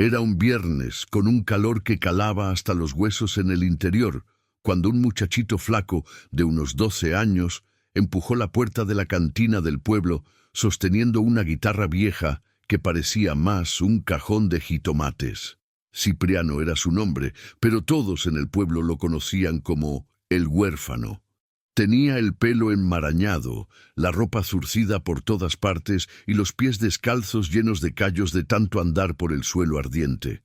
Era un viernes, con un calor que calaba hasta los huesos en el interior, cuando un muchachito flaco, de unos 12 años, empujó la puerta de la cantina del pueblo, sosteniendo una guitarra vieja que parecía más un cajón de jitomates. Cipriano era su nombre, pero todos en el pueblo lo conocían como el huérfano. Tenía el pelo enmarañado, la ropa zurcida por todas partes y los pies descalzos llenos de callos de tanto andar por el suelo ardiente.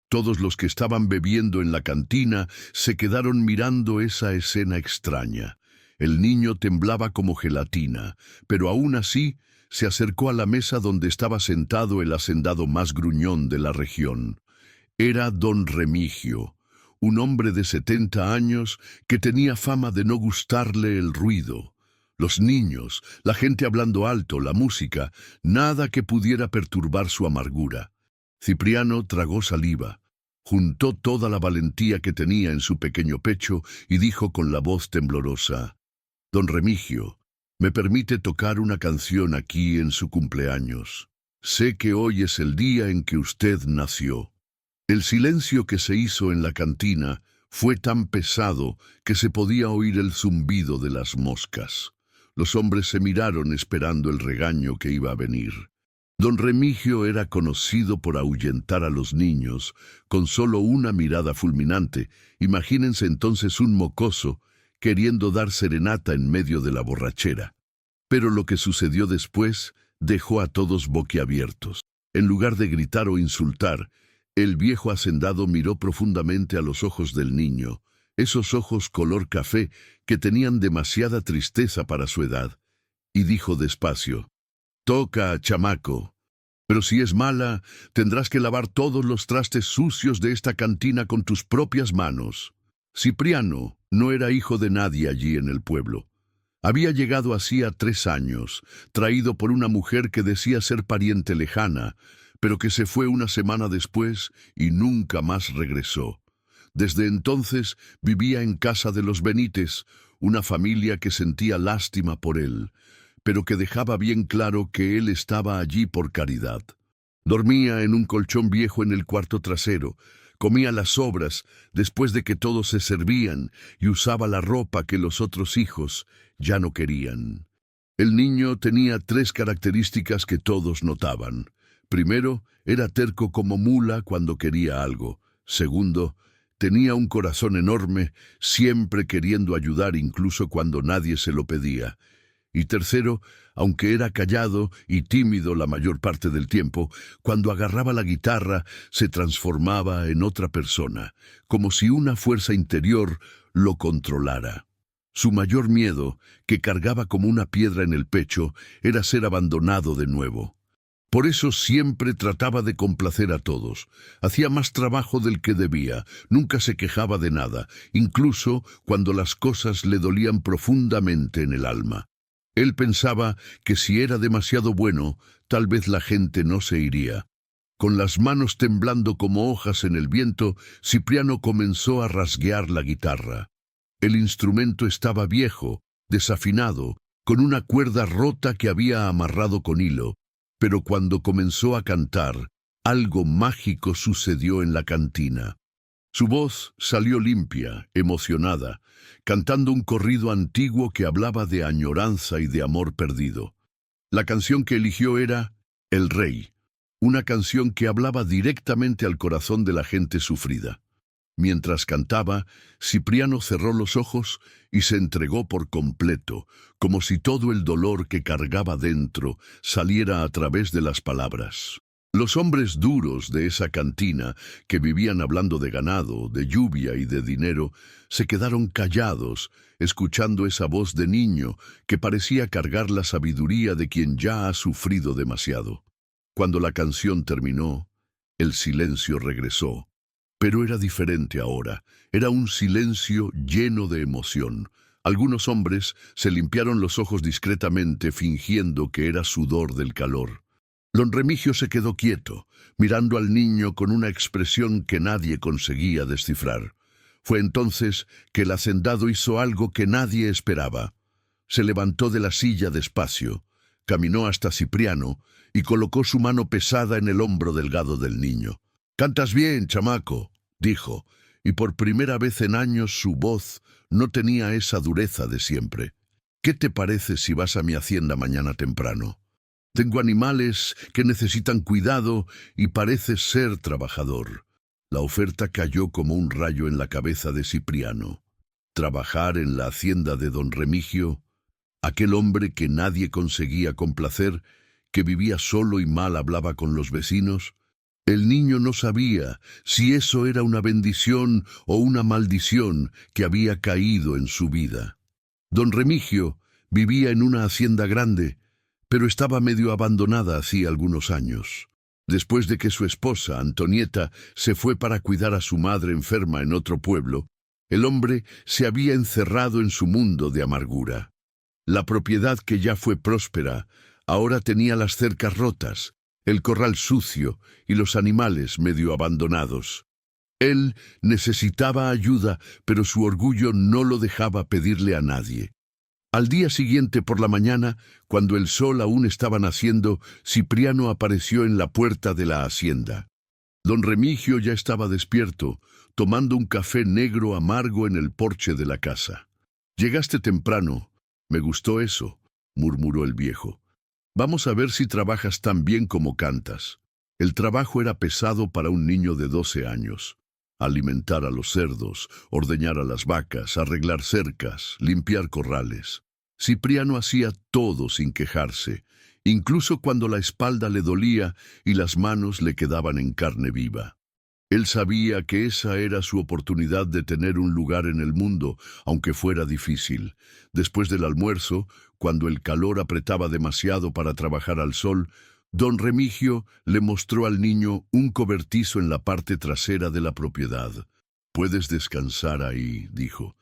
Todos los que estaban bebiendo en la cantina se quedaron mirando esa escena extraña. El niño temblaba como gelatina, pero aún así se acercó a la mesa donde estaba sentado el hacendado más gruñón de la región. Era don Remigio, un hombre de 70 años que tenía fama de no gustarle el ruido. Los niños, la gente hablando alto, la música, nada que pudiera perturbar su amargura. Cipriano tragó saliva, juntó toda la valentía que tenía en su pequeño pecho y dijo con la voz temblorosa: «Don Remigio, ¿me permite tocar una canción aquí en su cumpleaños? Sé que hoy es el día en que usted nació». El silencio que se hizo en la cantina fue tan pesado que se podía oír el zumbido de las moscas. Los hombres se miraron esperando el regaño que iba a venir. Don Remigio era conocido por ahuyentar a los niños con solo una mirada fulminante. Imagínense entonces un mocoso queriendo dar serenata en medio de la borrachera. Pero lo que sucedió después dejó a todos boquiabiertos. En lugar de gritar o insultar, el viejo hacendado miró profundamente a los ojos del niño, esos ojos color café que tenían demasiada tristeza para su edad, y dijo despacio: «Toca, chamaco, pero si es mala, tendrás que lavar todos los trastes sucios de esta cantina con tus propias manos». Cipriano no era hijo de nadie allí en el pueblo. Había llegado hacía 3 años, traído por una mujer que decía ser pariente lejana, pero que se fue una semana después y nunca más regresó. Desde entonces vivía en casa de los Benítez, una familia que sentía lástima por él, pero que dejaba bien claro que él estaba allí por caridad. Dormía en un colchón viejo en el cuarto trasero, comía las sobras después de que todos se servían y usaba la ropa que los otros hijos ya no querían. El niño tenía 3 características que todos notaban. Primero, era terco como mula cuando quería algo. Segundo, tenía un corazón enorme, siempre queriendo ayudar incluso cuando nadie se lo pedía. Y tercero, aunque era callado y tímido la mayor parte del tiempo, cuando agarraba la guitarra se transformaba en otra persona, como si una fuerza interior lo controlara. Su mayor miedo, que cargaba como una piedra en el pecho, era ser abandonado de nuevo. Por eso siempre trataba de complacer a todos. Hacía más trabajo del que debía, nunca se quejaba de nada, incluso cuando las cosas le dolían profundamente en el alma. Él pensaba que si era demasiado bueno, tal vez la gente no se iría. Con las manos temblando como hojas en el viento, Cipriano comenzó a rasguear la guitarra. El instrumento estaba viejo, desafinado, con una cuerda rota que había amarrado con hilo. Pero cuando comenzó a cantar, algo mágico sucedió en la cantina. Su voz salió limpia, emocionada, cantando un corrido antiguo que hablaba de añoranza y de amor perdido. La canción que eligió era El Rey, una canción que hablaba directamente al corazón de la gente sufrida. Mientras cantaba, Cipriano cerró los ojos y se entregó por completo, como si todo el dolor que cargaba dentro saliera a través de las palabras. Los hombres duros de esa cantina, que vivían hablando de ganado, de lluvia y de dinero, se quedaron callados, escuchando esa voz de niño que parecía cargar la sabiduría de quien ya ha sufrido demasiado. Cuando la canción terminó, el silencio regresó. Pero era diferente ahora, era un silencio lleno de emoción. Algunos hombres se limpiaron los ojos discretamente fingiendo que era sudor del calor. Don Remigio se quedó quieto, mirando al niño con una expresión que nadie conseguía descifrar. Fue entonces que el hacendado hizo algo que nadie esperaba. Se levantó de la silla despacio, caminó hasta Cipriano y colocó su mano pesada en el hombro delgado del niño. «Cantas bien, chamaco», dijo, y por primera vez en años su voz no tenía esa dureza de siempre. «¿Qué te parece si vas a mi hacienda mañana temprano? Tengo animales que necesitan cuidado y pareces ser trabajador». La oferta cayó como un rayo en la cabeza de Cipriano. Trabajar en la hacienda de don Remigio, aquel hombre que nadie conseguía complacer, que vivía solo y mal hablaba con los vecinos. El niño no sabía si eso era una bendición o una maldición que había caído en su vida. Don Remigio vivía en una hacienda grande, pero estaba medio abandonada hacía algunos años. Después de que su esposa, Antonieta, se fue para cuidar a su madre enferma en otro pueblo, el hombre se había encerrado en su mundo de amargura. La propiedad, que ya fue próspera, ahora tenía las cercas rotas, el corral sucio y los animales medio abandonados. Él necesitaba ayuda, pero su orgullo no lo dejaba pedirle a nadie. Al día siguiente por la mañana, cuando el sol aún estaba naciendo, Cipriano apareció en la puerta de la hacienda. Don Remigio ya estaba despierto, tomando un café negro amargo en el porche de la casa. «Llegaste temprano. Me gustó eso», murmuró el viejo. «Vamos a ver si trabajas tan bien como cantas». El trabajo era pesado para un niño de 12 años. Alimentar a los cerdos, ordeñar a las vacas, arreglar cercas, limpiar corrales. Cipriano hacía todo sin quejarse, incluso cuando la espalda le dolía y las manos le quedaban en carne viva. Él sabía que esa era su oportunidad de tener un lugar en el mundo, aunque fuera difícil. Después del almuerzo, cuando el calor apretaba demasiado para trabajar al sol, don Remigio le mostró al niño un cobertizo en la parte trasera de la propiedad. «Puedes descansar ahí», dijo,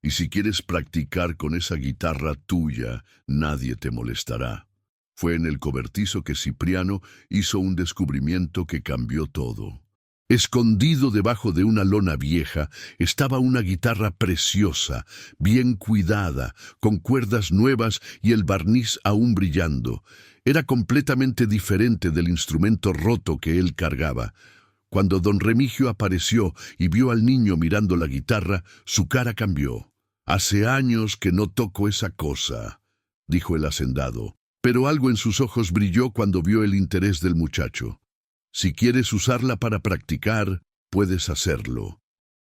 «y si quieres practicar con esa guitarra tuya, nadie te molestará». Fue en el cobertizo que Cipriano hizo un descubrimiento que cambió todo. Escondido debajo de una lona vieja estaba una guitarra preciosa, bien cuidada, con cuerdas nuevas y el barniz aún brillando. Era completamente diferente del instrumento roto que él cargaba. Cuando don Remigio apareció y vio al niño mirando la guitarra, su cara cambió. «Hace años que no toco esa cosa», dijo el hacendado, pero algo en sus ojos brilló cuando vio el interés del muchacho. «Si quieres usarla para practicar, puedes hacerlo.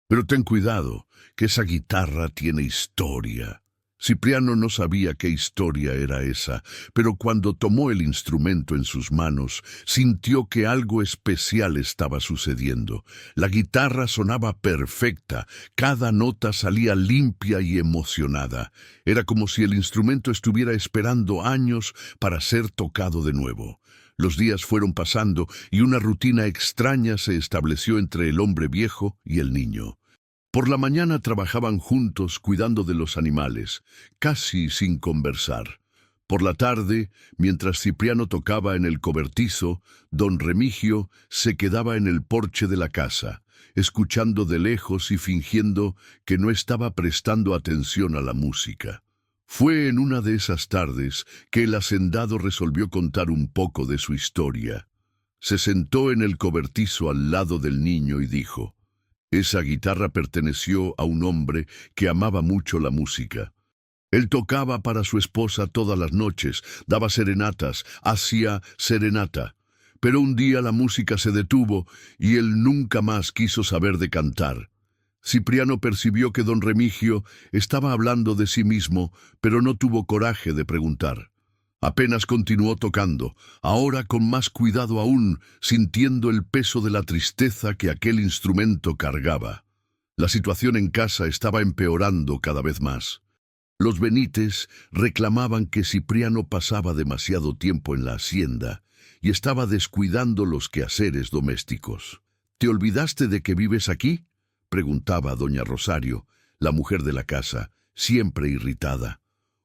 Pero ten cuidado, que esa guitarra tiene historia». Cipriano no sabía qué historia era esa, pero cuando tomó el instrumento en sus manos, sintió que algo especial estaba sucediendo. La guitarra sonaba perfecta, cada nota salía limpia y emocionada. Era como si el instrumento estuviera esperando años para ser tocado de nuevo. Los días fueron pasando y una rutina extraña se estableció entre el hombre viejo y el niño. Por la mañana trabajaban juntos cuidando de los animales, casi sin conversar. Por la tarde, mientras Cipriano tocaba en el cobertizo, don Remigio se quedaba en el porche de la casa, escuchando de lejos y fingiendo que no estaba prestando atención a la música. Fue en una de esas tardes que el hacendado resolvió contar un poco de su historia. Se sentó en el cobertizo al lado del niño y dijo: «Esa guitarra perteneció a un hombre que amaba mucho la música. Él tocaba para su esposa todas las noches, daba serenatas, hacía serenata. Pero un día la música se detuvo y él nunca más quiso saber de cantar». Cipriano percibió que don Remigio estaba hablando de sí mismo, pero no tuvo coraje de preguntar. Apenas continuó tocando, ahora con más cuidado aún, sintiendo el peso de la tristeza que aquel instrumento cargaba. La situación en casa estaba empeorando cada vez más. Los Benítez reclamaban que Cipriano pasaba demasiado tiempo en la hacienda y estaba descuidando los quehaceres domésticos. «¿Te olvidaste de que vives aquí?», preguntaba doña Rosario, la mujer de la casa, siempre irritada.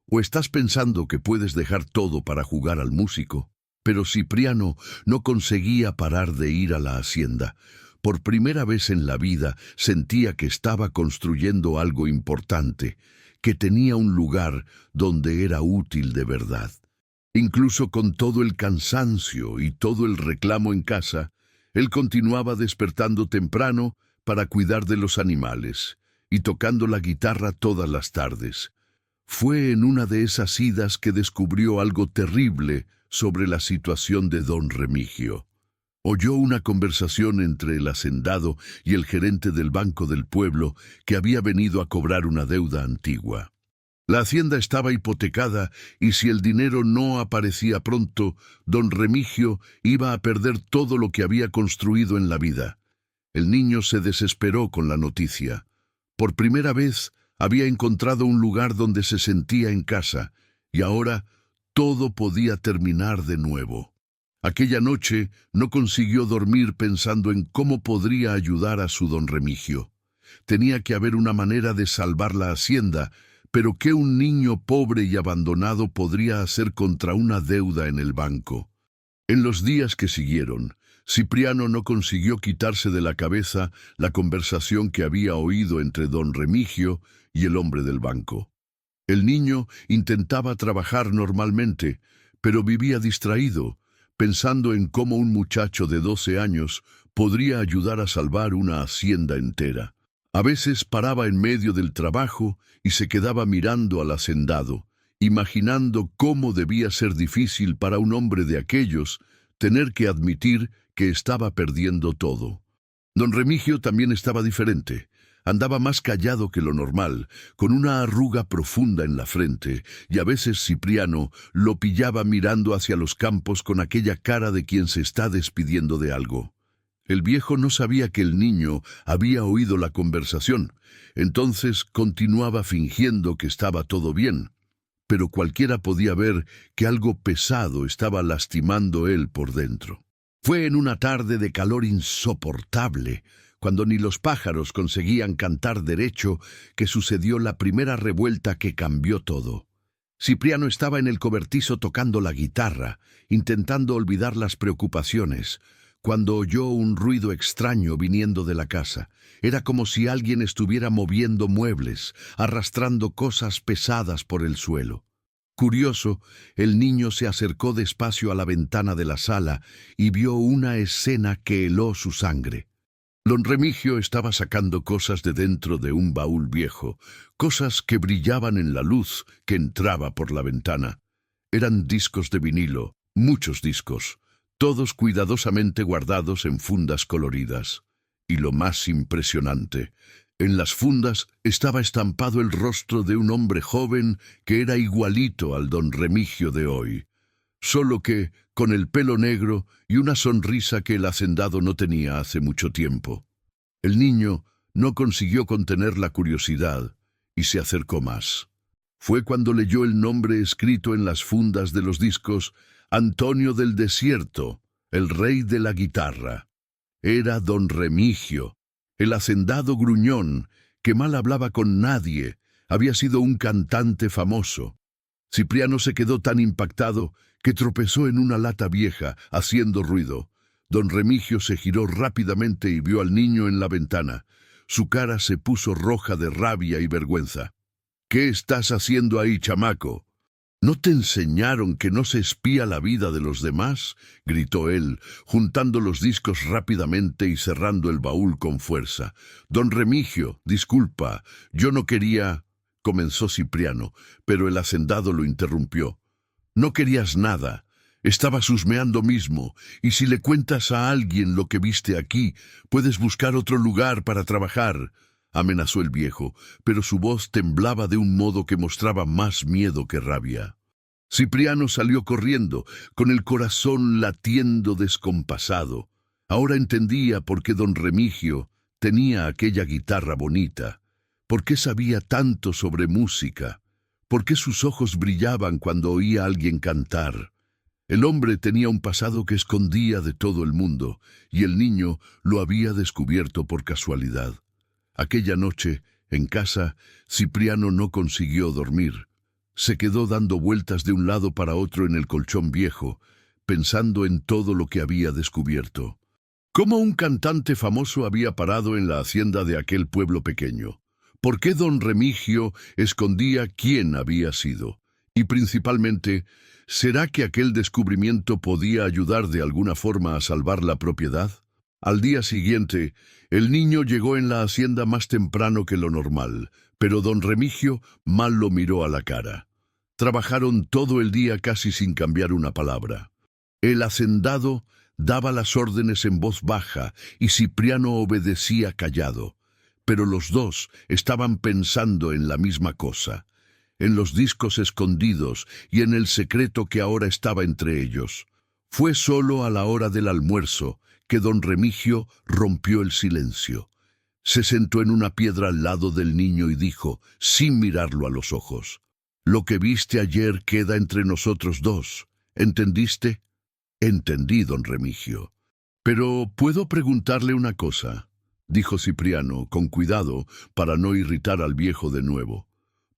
«¿O estás pensando que puedes dejar todo para jugar al músico?». Pero Cipriano no conseguía parar de ir a la hacienda. Por primera vez en la vida sentía que estaba construyendo algo importante, que tenía un lugar donde era útil de verdad. Incluso con todo el cansancio y todo el reclamo en casa, Él continuaba despertando temprano para cuidar de los animales y tocando la guitarra todas las tardes. Fue en una de esas idas que descubrió algo terrible sobre la situación de don Remigio. Oyó una conversación entre el hacendado y el gerente del banco del pueblo que había venido a cobrar una deuda antigua. La hacienda estaba hipotecada y si el dinero no aparecía pronto, don Remigio iba a perder todo lo que había construido en la vida. El niño se desesperó con la noticia. Por primera vez había encontrado un lugar donde se sentía en casa y ahora todo podía terminar de nuevo. Aquella noche no consiguió dormir pensando en cómo podría ayudar a su don Remigio. Tenía que haber una manera de salvar la hacienda, pero ¿qué un niño pobre y abandonado podría hacer contra una deuda en el banco? En los días que siguieron, Cipriano no consiguió quitarse de la cabeza la conversación que había oído entre don Remigio y el hombre del banco. El niño intentaba trabajar normalmente, pero vivía distraído, pensando en cómo un muchacho de 12 años podría ayudar a salvar una hacienda entera. A veces paraba en medio del trabajo y se quedaba mirando al hacendado, imaginando cómo debía ser difícil para un hombre de aquellos tener que admitir que estaba perdiendo todo. Don Remigio también estaba diferente. Andaba más callado que lo normal, con una arruga profunda en la frente, y a veces Cipriano lo pillaba mirando hacia los campos con aquella cara de quien se está despidiendo de algo. El viejo no sabía que el niño había oído la conversación, entonces continuaba fingiendo que estaba todo bien, pero cualquiera podía ver que algo pesado estaba lastimando él por dentro. Fue en una tarde de calor insoportable, cuando ni los pájaros conseguían cantar derecho, que sucedió la primera revuelta que cambió todo. Cipriano estaba en el cobertizo tocando la guitarra, intentando olvidar las preocupaciones, cuando oyó un ruido extraño viniendo de la casa. Era como si alguien estuviera moviendo muebles, arrastrando cosas pesadas por el suelo. Curioso, el niño se acercó despacio a la ventana de la sala y vio una escena que heló su sangre. Don Remigio estaba sacando cosas de dentro de un baúl viejo, cosas que brillaban en la luz que entraba por la ventana. Eran discos de vinilo, muchos discos, todos cuidadosamente guardados en fundas coloridas. Y lo más impresionante, en las fundas estaba estampado el rostro de un hombre joven que era igualito al don Remigio de hoy, solo que con el pelo negro y una sonrisa que el hacendado no tenía hace mucho tiempo. El niño no consiguió contener la curiosidad y se acercó más. Fue cuando leyó el nombre escrito en las fundas de los discos: Antonio del Desierto, el rey de la guitarra. Era don Remigio, el hacendado gruñón, que mal hablaba con nadie, había sido un cantante famoso. Cipriano se quedó tan impactado que tropezó en una lata vieja, haciendo ruido. Don Remigio se giró rápidamente y vio al niño en la ventana. Su cara se puso roja de rabia y vergüenza. «¿Qué estás haciendo ahí, chamaco? ¿No te enseñaron que no se espía la vida de los demás?», gritó él, juntando los discos rápidamente y cerrando el baúl con fuerza. «Don Remigio, disculpa, yo no quería…», comenzó Cipriano, pero el hacendado lo interrumpió. «No querías nada. Estabas husmeando mismo, y si le cuentas a alguien lo que viste aquí, puedes buscar otro lugar para trabajar», amenazó el viejo, pero su voz temblaba de un modo que mostraba más miedo que rabia. Cipriano salió corriendo, con el corazón latiendo descompasado. Ahora entendía por qué don Remigio tenía aquella guitarra bonita, por qué sabía tanto sobre música, por qué sus ojos brillaban cuando oía a alguien cantar. El hombre tenía un pasado que escondía de todo el mundo, y el niño lo había descubierto por casualidad. Aquella noche, en casa, Cipriano no consiguió dormir. Se quedó dando vueltas de un lado para otro en el colchón viejo, pensando en todo lo que había descubierto. ¿Cómo un cantante famoso había parado en la hacienda de aquel pueblo pequeño? ¿Por qué don Remigio escondía quién había sido? Y principalmente, ¿será que aquel descubrimiento podía ayudar de alguna forma a salvar la propiedad? Al día siguiente, el niño llegó en la hacienda más temprano que lo normal, pero don Remigio mal lo miró a la cara. Trabajaron todo el día casi sin cambiar una palabra. El hacendado daba las órdenes en voz baja y Cipriano obedecía callado, pero los dos estaban pensando en la misma cosa, en los discos escondidos y en el secreto que ahora estaba entre ellos. Fue solo a la hora del almuerzo que don Remigio rompió el silencio. Se sentó en una piedra al lado del niño y dijo, sin mirarlo a los ojos: «Lo que viste ayer queda entre nosotros dos. ¿Entendiste?» «Entendí, don Remigio». «Pero ¿puedo preguntarle una cosa?», dijo Cipriano, con cuidado para no irritar al viejo de nuevo.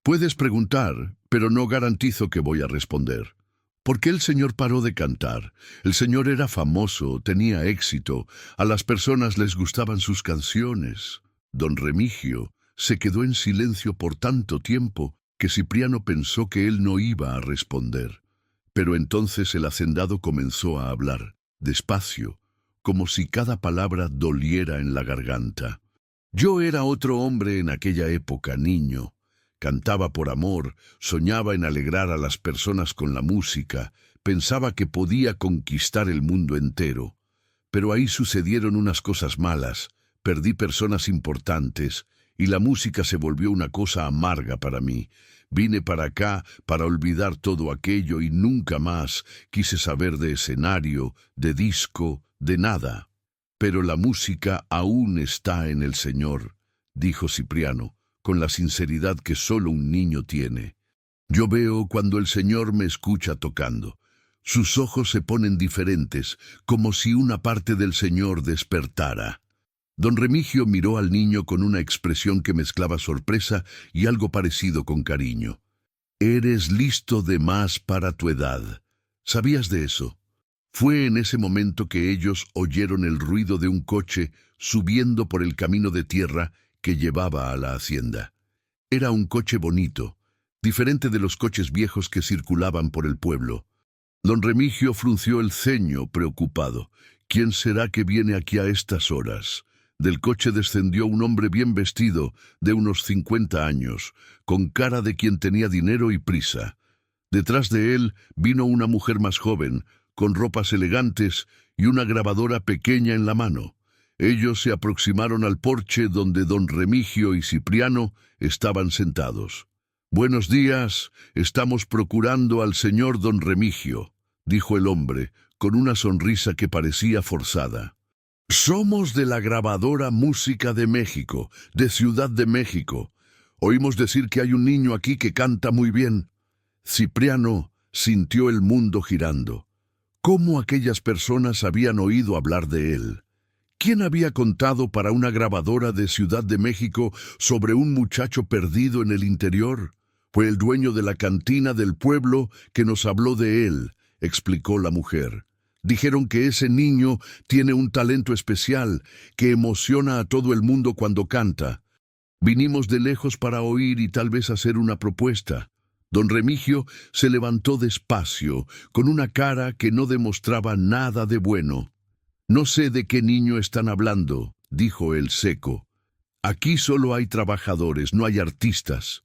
«Puedes preguntar, pero no garantizo que voy a responder. ¿Por qué el señor paró de cantar? El señor era famoso, tenía éxito, a las personas les gustaban sus canciones». Don Remigio se quedó en silencio por tanto tiempo que Cipriano pensó que él no iba a responder. Pero entonces el hacendado comenzó a hablar, despacio, como si cada palabra doliera en la garganta. «Yo era otro hombre en aquella época, niño. Cantaba por amor, soñaba en alegrar a las personas con la música, pensaba que podía conquistar el mundo entero. Pero ahí sucedieron unas cosas malas, perdí personas importantes, y la música se volvió una cosa amarga para mí. Vine para acá para olvidar todo aquello y nunca más quise saber de escenario, de disco, de nada. Pero la música aún está en el Señor», dijo Cipriano, con la sinceridad que solo un niño tiene. «Yo veo cuando el Señor me escucha tocando. Sus ojos se ponen diferentes, como si una parte del Señor despertara». Don Remigio miró al niño con una expresión que mezclaba sorpresa y algo parecido con cariño. «Eres listo de más para tu edad. ¿Sabías de eso?». Fue en ese momento que ellos oyeron el ruido de un coche subiendo por el camino de tierra que llevaba a la hacienda. Era un coche bonito, diferente de los coches viejos que circulaban por el pueblo. Don Remigio frunció el ceño, preocupado. «¿Quién será que viene aquí a estas horas?». Del coche descendió un hombre bien vestido, de unos 50 años, con cara de quien tenía dinero y prisa. Detrás de él vino una mujer más joven, con ropas elegantes y una grabadora pequeña en la mano. Ellos se aproximaron al porche donde don Remigio y Cipriano estaban sentados. «Buenos días, estamos procurando al señor don Remigio», dijo el hombre, con una sonrisa que parecía forzada. «Somos de la grabadora Música de México, de Ciudad de México. Oímos decir que hay un niño aquí que canta muy bien». Cipriano sintió el mundo girando. ¿Cómo aquellas personas habían oído hablar de él? ¿Quién había contado para una grabadora de Ciudad de México sobre un muchacho perdido en el interior? «Fue el dueño de la cantina del pueblo que nos habló de él», explicó la mujer. «Dijeron que ese niño tiene un talento especial que emociona a todo el mundo cuando canta. Vinimos de lejos para oír y tal vez hacer una propuesta». Don Remigio se levantó despacio, con una cara que no demostraba nada de bueno. «No sé de qué niño están hablando», dijo él seco. «Aquí solo hay trabajadores, no hay artistas».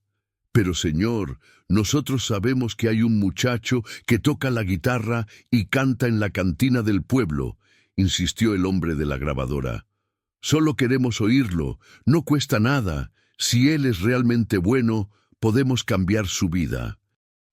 «Pero señor, nosotros sabemos que hay un muchacho que toca la guitarra y canta en la cantina del pueblo», insistió el hombre de la grabadora. «Solo queremos oírlo, no cuesta nada. Si él es realmente bueno, podemos cambiar su vida».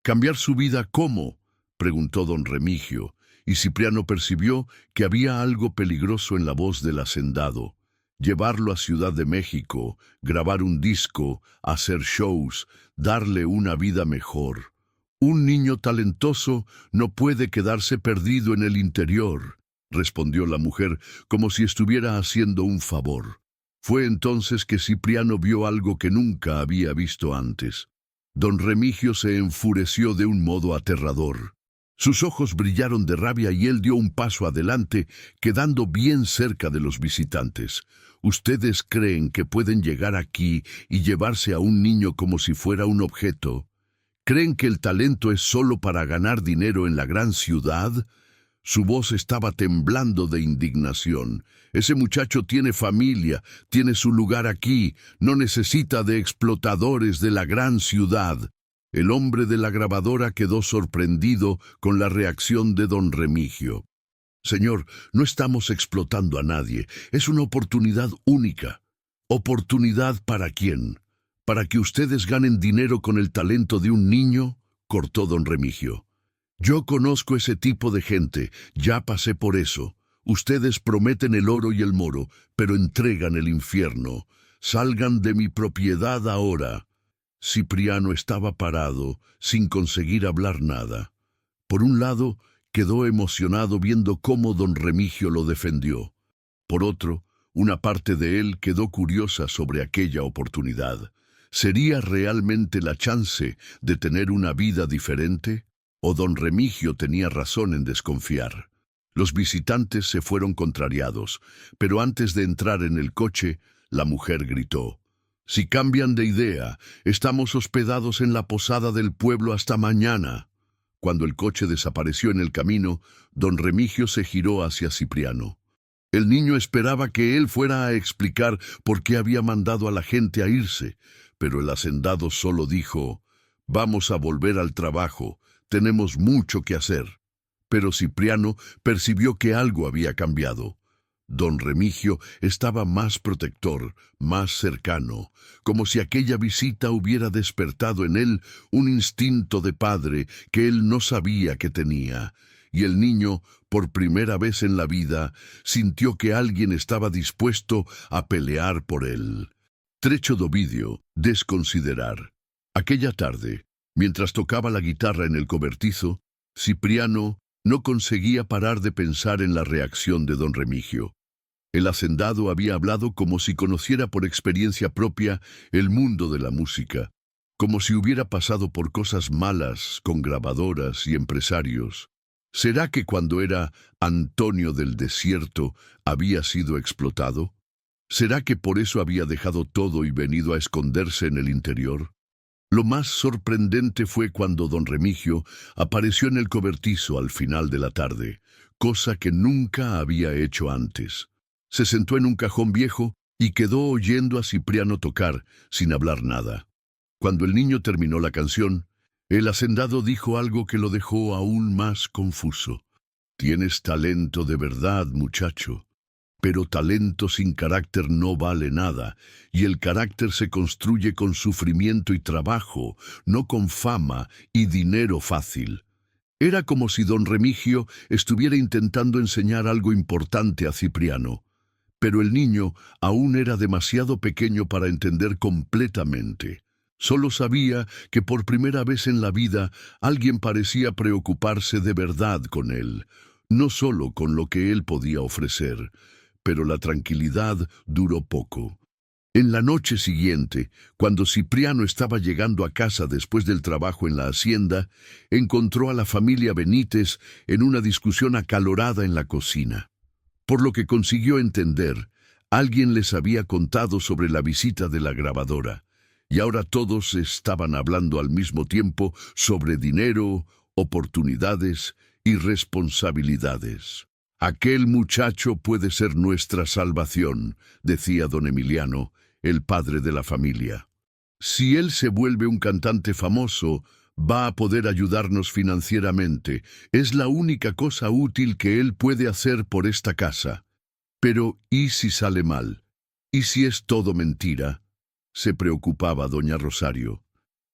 «¿Cambiar su vida cómo?», preguntó don Remigio, y Cipriano percibió que había algo peligroso en la voz del hacendado. Llevarlo a Ciudad de México, grabar un disco, hacer shows, darle una vida mejor. «Un niño talentoso no puede quedarse perdido en el interior», respondió la mujer, como si estuviera haciendo un favor. Fue entonces que Cipriano vio algo que nunca había visto antes. Don Remigio se enfureció de un modo aterrador. Sus ojos brillaron de rabia y él dio un paso adelante, quedando bien cerca de los visitantes. «¿Ustedes creen que pueden llegar aquí y llevarse a un niño como si fuera un objeto? ¿Creen que el talento es solo para ganar dinero en la gran ciudad? Su voz estaba temblando de indignación. Ese muchacho tiene familia, tiene su lugar aquí, no necesita de explotadores de la gran ciudad. El hombre de la grabadora quedó sorprendido con la reacción de don Remigio. Señor, no estamos explotando a nadie, es una oportunidad única. ¿Oportunidad para quién? ¿Para que ustedes ganen dinero con el talento de un niño?, cortó don Remigio. Yo conozco ese tipo de gente, ya pasé por eso. Ustedes prometen el oro y el moro, pero entregan el infierno. Salgan de mi propiedad ahora. Cipriano estaba parado, sin conseguir hablar nada. Por un lado, quedó emocionado viendo cómo don Remigio lo defendió. Por otro, una parte de él quedó curiosa sobre aquella oportunidad. ¿Sería realmente la chance de tener una vida diferente? ¿O don Remigio tenía razón en desconfiar? Los visitantes se fueron contrariados, pero antes de entrar en el coche, la mujer gritó: «Si cambian de idea, estamos hospedados en la posada del pueblo hasta mañana». Cuando el coche desapareció en el camino, don Remigio se giró hacia Cipriano. El niño esperaba que él fuera a explicar por qué había mandado a la gente a irse, pero el hacendado solo dijo: «Vamos a volver al trabajo, tenemos mucho que hacer». Pero Cipriano percibió que algo había cambiado. Don Remigio estaba más protector, más cercano, como si aquella visita hubiera despertado en él un instinto de padre que él no sabía que tenía. Y el niño, por primera vez en la vida, sintió que alguien estaba dispuesto a pelear por él. Trecho d'Ovidio, desconsiderar. Aquella tarde, mientras tocaba la guitarra en el cobertizo, Cipriano no conseguía parar de pensar en la reacción de don Remigio. El hacendado había hablado como si conociera por experiencia propia el mundo de la música, como si hubiera pasado por cosas malas con grabadoras y empresarios. ¿Será que cuando era Antonio del Desierto había sido explotado? ¿Será que por eso había dejado todo y venido a esconderse en el interior? Lo más sorprendente fue cuando don Remigio apareció en el cobertizo al final de la tarde, cosa que nunca había hecho antes. Se sentó en un cajón viejo y quedó oyendo a Cipriano tocar, sin hablar nada. Cuando el niño terminó la canción, el hacendado dijo algo que lo dejó aún más confuso. «Tienes talento de verdad, muchacho. Pero talento sin carácter no vale nada, y el carácter se construye con sufrimiento y trabajo, no con fama y dinero fácil». Era como si don Remigio estuviera intentando enseñar algo importante a Cipriano, pero el niño aún era demasiado pequeño para entender completamente. Solo sabía que por primera vez en la vida alguien parecía preocuparse de verdad con él, no solo con lo que él podía ofrecer. Pero la tranquilidad duró poco. En la noche siguiente, cuando Cipriano estaba llegando a casa después del trabajo en la hacienda, encontró a la familia Benítez en una discusión acalorada en la cocina. Por lo que consiguió entender, alguien les había contado sobre la visita de la grabadora, y ahora todos estaban hablando al mismo tiempo sobre dinero, oportunidades y responsabilidades. «Aquel muchacho puede ser nuestra salvación», decía don Emiliano, el padre de la familia. «Si él se vuelve un cantante famoso, va a poder ayudarnos financieramente. Es la única cosa útil que él puede hacer por esta casa». Pero, ¿y si sale mal? ¿Y si es todo mentira?, se preocupaba doña Rosario.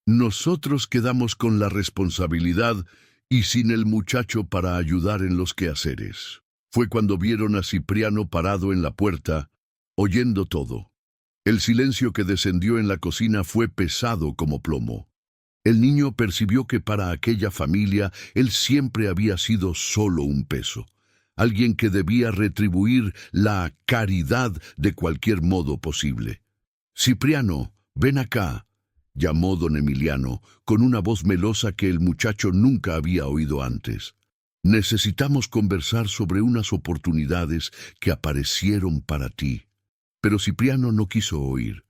«Nosotros quedamos con la responsabilidad y sin el muchacho para ayudar en los quehaceres». Fue cuando vieron a Cipriano parado en la puerta, oyendo todo. El silencio que descendió en la cocina fue pesado como plomo. El niño percibió que para aquella familia él siempre había sido solo un peso, alguien que debía retribuir la caridad de cualquier modo posible. «Cipriano, ven acá», llamó don Emiliano, con una voz melosa que el muchacho nunca había oído antes. «Necesitamos conversar sobre unas oportunidades que aparecieron para ti». Pero Cipriano no quiso oír.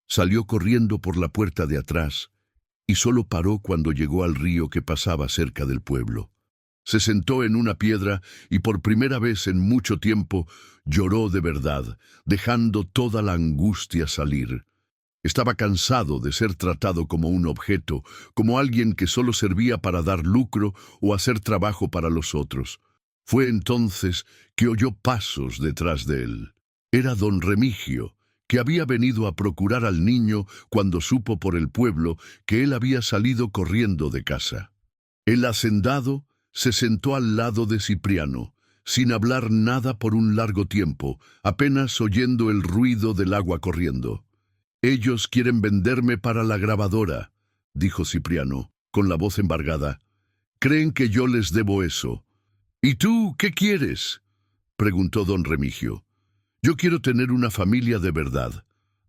Salió corriendo por la puerta de atrás y solo paró cuando llegó al río que pasaba cerca del pueblo. Se sentó en una piedra y por primera vez en mucho tiempo lloró de verdad, dejando toda la angustia salir. Estaba cansado de ser tratado como un objeto, como alguien que solo servía para dar lucro o hacer trabajo para los otros. Fue entonces que oyó pasos detrás de él. Era don Remigio, que había venido a procurar al niño cuando supo por el pueblo que él había salido corriendo de casa. El hacendado se sentó al lado de Cipriano, sin hablar nada por un largo tiempo, apenas oyendo el ruido del agua corriendo. «Ellos quieren venderme para la grabadora», dijo Cipriano, con la voz embargada. «Creen que yo les debo eso». «¿Y tú qué quieres?», preguntó don Remigio. «Yo quiero tener una familia de verdad,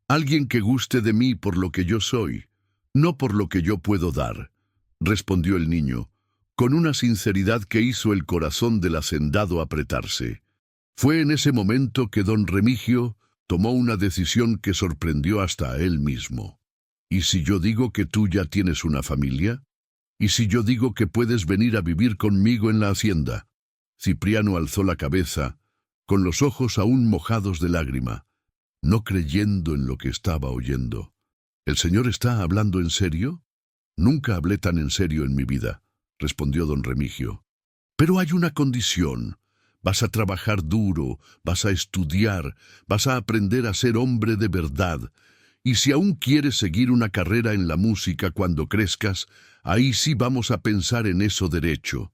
alguien que guste de mí por lo que yo soy, no por lo que yo puedo dar», respondió el niño, con una sinceridad que hizo el corazón del hacendado apretarse. Fue en ese momento que don Remigio tomó una decisión que sorprendió hasta a él mismo. «¿Y si yo digo que tú ya tienes una familia? ¿Y si yo digo que puedes venir a vivir conmigo en la hacienda?». Cipriano alzó la cabeza, con los ojos aún mojados de lágrima, no creyendo en lo que estaba oyendo. «¿El señor está hablando en serio?». «Nunca hablé tan en serio en mi vida», respondió don Remigio. «Pero hay una condición. Vas a trabajar duro, vas a estudiar, vas a aprender a ser hombre de verdad. Y si aún quieres seguir una carrera en la música cuando crezcas, ahí sí vamos a pensar en eso derecho».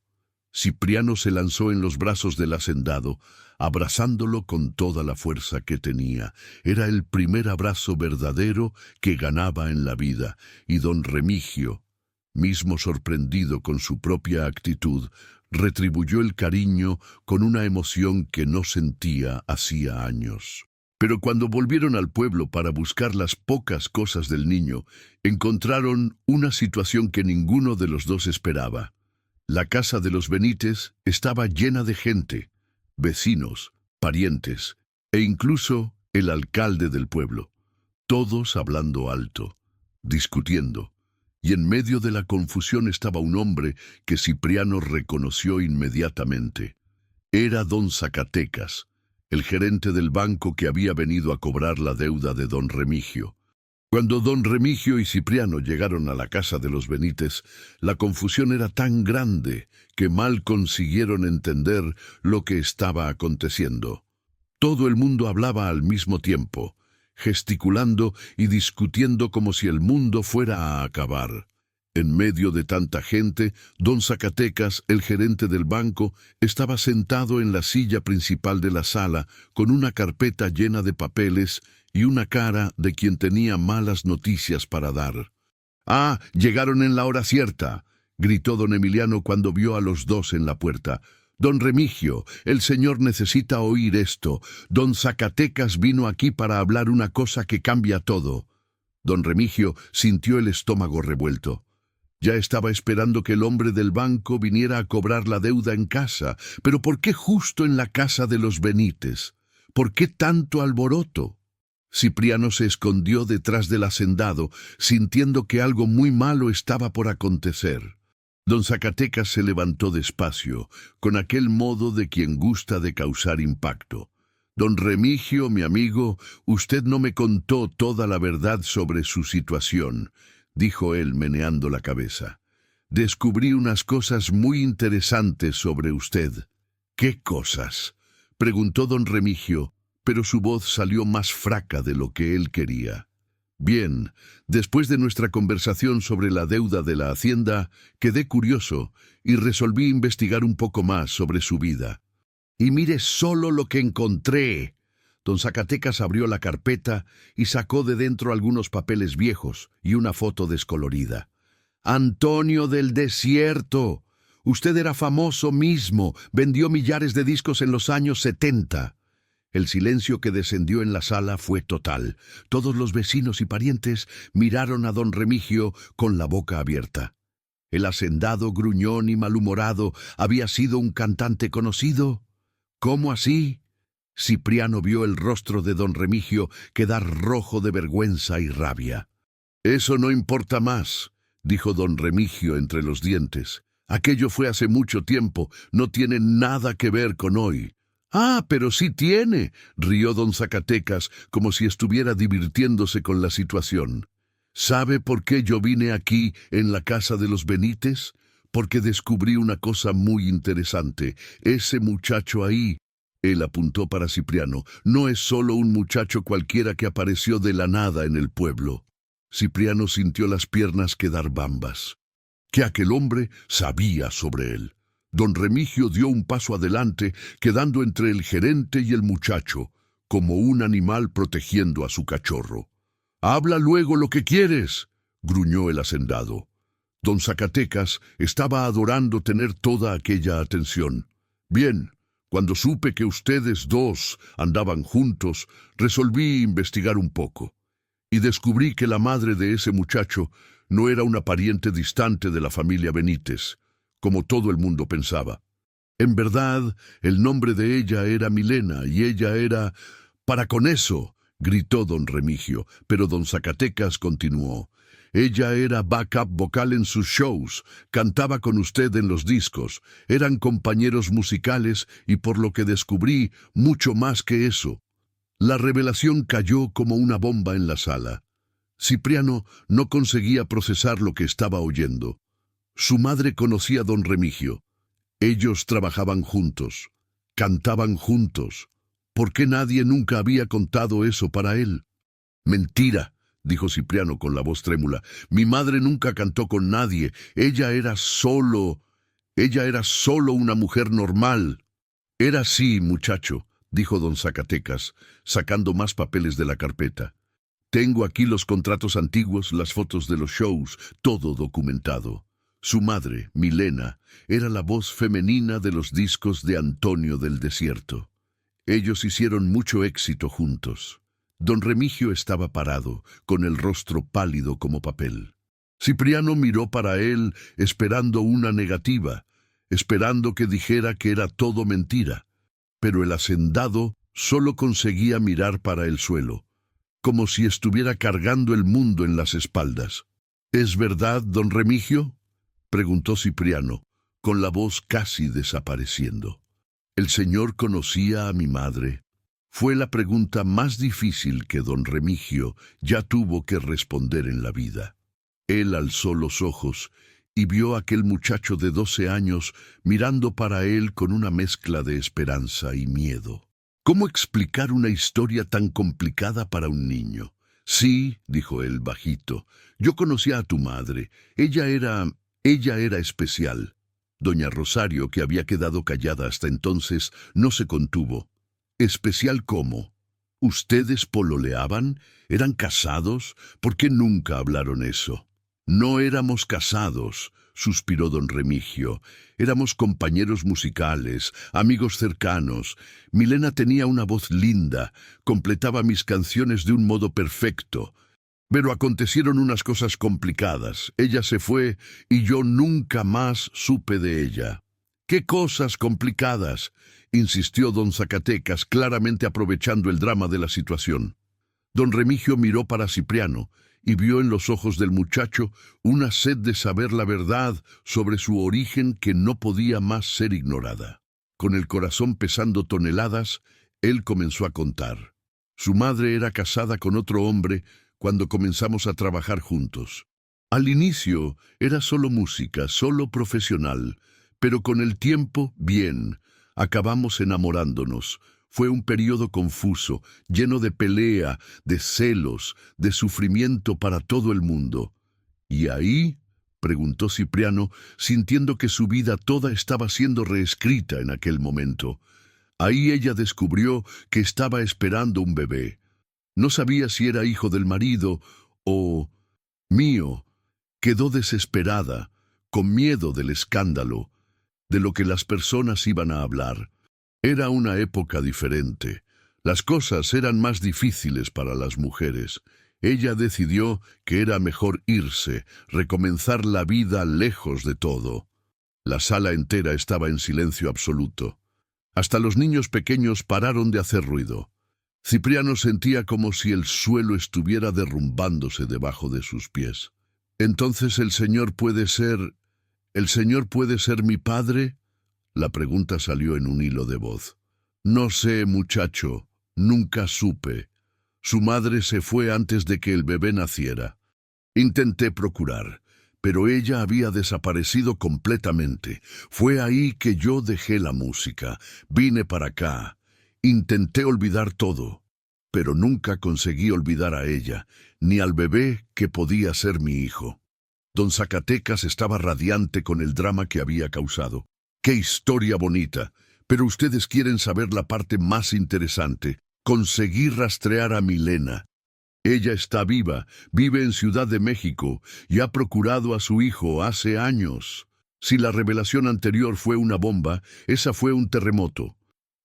Cipriano se lanzó en los brazos del hacendado, abrazándolo con toda la fuerza que tenía. Era el primer abrazo verdadero que ganaba en la vida, y don Remigio, mismo sorprendido con su propia actitud, retribuyó el cariño con una emoción que no sentía hacía años. Pero cuando volvieron al pueblo para buscar las pocas cosas del niño, encontraron una situación que ninguno de los dos esperaba. La casa de los Benítez estaba llena de gente, vecinos, parientes, e incluso el alcalde del pueblo, todos hablando alto, discutiendo. Y en medio de la confusión estaba un hombre que Cipriano reconoció inmediatamente. Era don Zacatecas, el gerente del banco que había venido a cobrar la deuda de don Remigio. Cuando don Remigio y Cipriano llegaron a la casa de los Benítez, la confusión era tan grande que mal consiguieron entender lo que estaba aconteciendo. Todo el mundo hablaba al mismo tiempo, gesticulando y discutiendo como si el mundo fuera a acabar. En medio de tanta gente, don Zacatecas, el gerente del banco, estaba sentado en la silla principal de la sala, con una carpeta llena de papeles y una cara de quien tenía malas noticias para dar. «¡Ah, llegaron en la hora cierta!», gritó don Emiliano cuando vio a los dos en la puerta. «Don Remigio, el señor necesita oír esto. Don Zacatecas vino aquí para hablar una cosa que cambia todo». Don Remigio sintió el estómago revuelto. Ya estaba esperando que el hombre del banco viniera a cobrar la deuda en casa. ¿Pero por qué justo en la casa de los Benítez? ¿Por qué tanto alboroto? Cipriano se escondió detrás del hacendado, sintiendo que algo muy malo estaba por acontecer. Don Zacatecas se levantó despacio, con aquel modo de quien gusta de causar impacto. «Don Remigio, mi amigo, usted no me contó toda la verdad sobre su situación», dijo él meneando la cabeza. «Descubrí unas cosas muy interesantes sobre usted». «¿Qué cosas?», preguntó don Remigio, pero su voz salió más fraca de lo que él quería. «Bien, después de nuestra conversación sobre la deuda de la hacienda, quedé curioso y resolví investigar un poco más sobre su vida. Y mire solo lo que encontré». Don Zacatecas abrió la carpeta y sacó de dentro algunos papeles viejos y una foto descolorida. «Antonio del Desierto. Usted era famoso mismo, vendió millares de discos en los años 70. El silencio que descendió en la sala fue total. Todos los vecinos y parientes miraron a don Remigio con la boca abierta. ¿El hacendado, gruñón y malhumorado, había sido un cantante conocido? ¿Cómo así? Cipriano vio el rostro de don Remigio quedar rojo de vergüenza y rabia. «Eso no importa más», dijo don Remigio entre los dientes. Aquello fue hace mucho tiempo, no tiene nada que ver con hoy. Ah, pero sí tiene, rió don Zacatecas, como si estuviera divirtiéndose con la situación. ¿Sabe por qué yo vine aquí, en la casa de los Benítez? Porque descubrí una cosa muy interesante. Ese muchacho ahí, él apuntó para Cipriano, no es solo un muchacho cualquiera que apareció de la nada en el pueblo. Cipriano sintió las piernas quedar bambas. Que aquel hombre sabía sobre él. Don Remigio dio un paso adelante, quedando entre el gerente y el muchacho, como un animal protegiendo a su cachorro. «Habla luego lo que quieres», gruñó el hacendado. Don Zacatecas estaba adorando tener toda aquella atención. «Bien, cuando supe que ustedes dos andaban juntos, resolví investigar un poco. Y descubrí que la madre de ese muchacho no era una pariente distante de la familia Benítez, como todo el mundo pensaba. En verdad, el nombre de ella era Milena y ella era... «Para con eso», gritó don Remigio, pero don Zacatecas continuó. «Ella era backup vocal en sus shows, cantaba con usted en los discos, eran compañeros musicales y por lo que descubrí, mucho más que eso». La revelación cayó como una bomba en la sala. Cipriano no conseguía procesar lo que estaba oyendo. Su madre conocía a don Remigio. Ellos trabajaban juntos, cantaban juntos. ¿Por qué nadie nunca había contado eso para él? «Mentira», dijo Cipriano con la voz trémula. «Mi madre nunca cantó con nadie. Ella era solo una mujer normal». «Era así, muchacho», dijo don Zacatecas, sacando más papeles de la carpeta. «Tengo aquí los contratos antiguos, las fotos de los shows, todo documentado». Su madre, Milena, era la voz femenina de los discos de Antonio del Desierto. Ellos hicieron mucho éxito juntos. Don Remigio estaba parado, con el rostro pálido como papel. Cipriano miró para él, esperando una negativa, esperando que dijera que era todo mentira. Pero el hacendado solo conseguía mirar para el suelo, como si estuviera cargando el mundo en las espaldas. «¿Es verdad, don Remigio?», preguntó Cipriano, con la voz casi desapareciendo. «¿El señor conocía a mi madre?». Fue la pregunta más difícil que don Remigio ya tuvo que responder en la vida. Él alzó los ojos y vio a aquel muchacho de 12 años mirando para él con una mezcla de esperanza y miedo. ¿Cómo explicar una historia tan complicada para un niño? «Sí», dijo él bajito, «yo conocía a tu madre. Ella era especial». Doña Rosario, que había quedado callada hasta entonces, no se contuvo. «¿Especial cómo? ¿Ustedes pololeaban? ¿Eran casados? ¿Por qué nunca hablaron eso?» «No éramos casados», suspiró don Remigio. «Éramos compañeros musicales, amigos cercanos. Milena tenía una voz linda, completaba mis canciones de un modo perfecto. Pero acontecieron unas cosas complicadas. Ella se fue y yo nunca más supe de ella». «¿Qué cosas complicadas?», insistió don Zacatecas, claramente aprovechando el drama de la situación. Don Remigio miró para Cipriano y vio en los ojos del muchacho una sed de saber la verdad sobre su origen que no podía más ser ignorada. Con el corazón pesando toneladas, él comenzó a contar. Su madre era casada con otro hombre cuando comenzamos a trabajar juntos. Al inicio era solo música, solo profesional, pero con el tiempo, bien, acabamos enamorándonos. Fue un periodo confuso, lleno de pelea, de celos, de sufrimiento para todo el mundo. «¿Y ahí?», preguntó Cipriano, sintiendo que su vida toda estaba siendo reescrita en aquel momento. «Ahí ella descubrió que estaba esperando un bebé. No sabía si era hijo del marido o mío. Quedó desesperada, con miedo del escándalo, de lo que las personas iban a hablar. Era una época diferente. Las cosas eran más difíciles para las mujeres. Ella decidió que era mejor irse, recomenzar la vida lejos de todo». La sala entera estaba en silencio absoluto. Hasta los niños pequeños pararon de hacer ruido. Cipriano sentía como si el suelo estuviera derrumbándose debajo de sus pies. «Entonces el señor puede ser ¿El Señor puede ser mi padre? La pregunta salió en un hilo de voz. No sé, muchacho, nunca supe. Su madre se fue antes de que el bebé naciera. Intenté procurar, pero ella había desaparecido completamente. Fue ahí que yo dejé la música, vine para acá. Intenté olvidar todo, pero nunca conseguí olvidar a ella, ni al bebé que podía ser mi hijo. Don Zacatecas estaba radiante con el drama que había causado. ¡Qué historia bonita! Pero ustedes quieren saber la parte más interesante. Conseguí rastrear a Milena. Ella está viva, vive en Ciudad de México y ha procurado a su hijo hace años. Si la revelación anterior fue una bomba, esa fue un terremoto.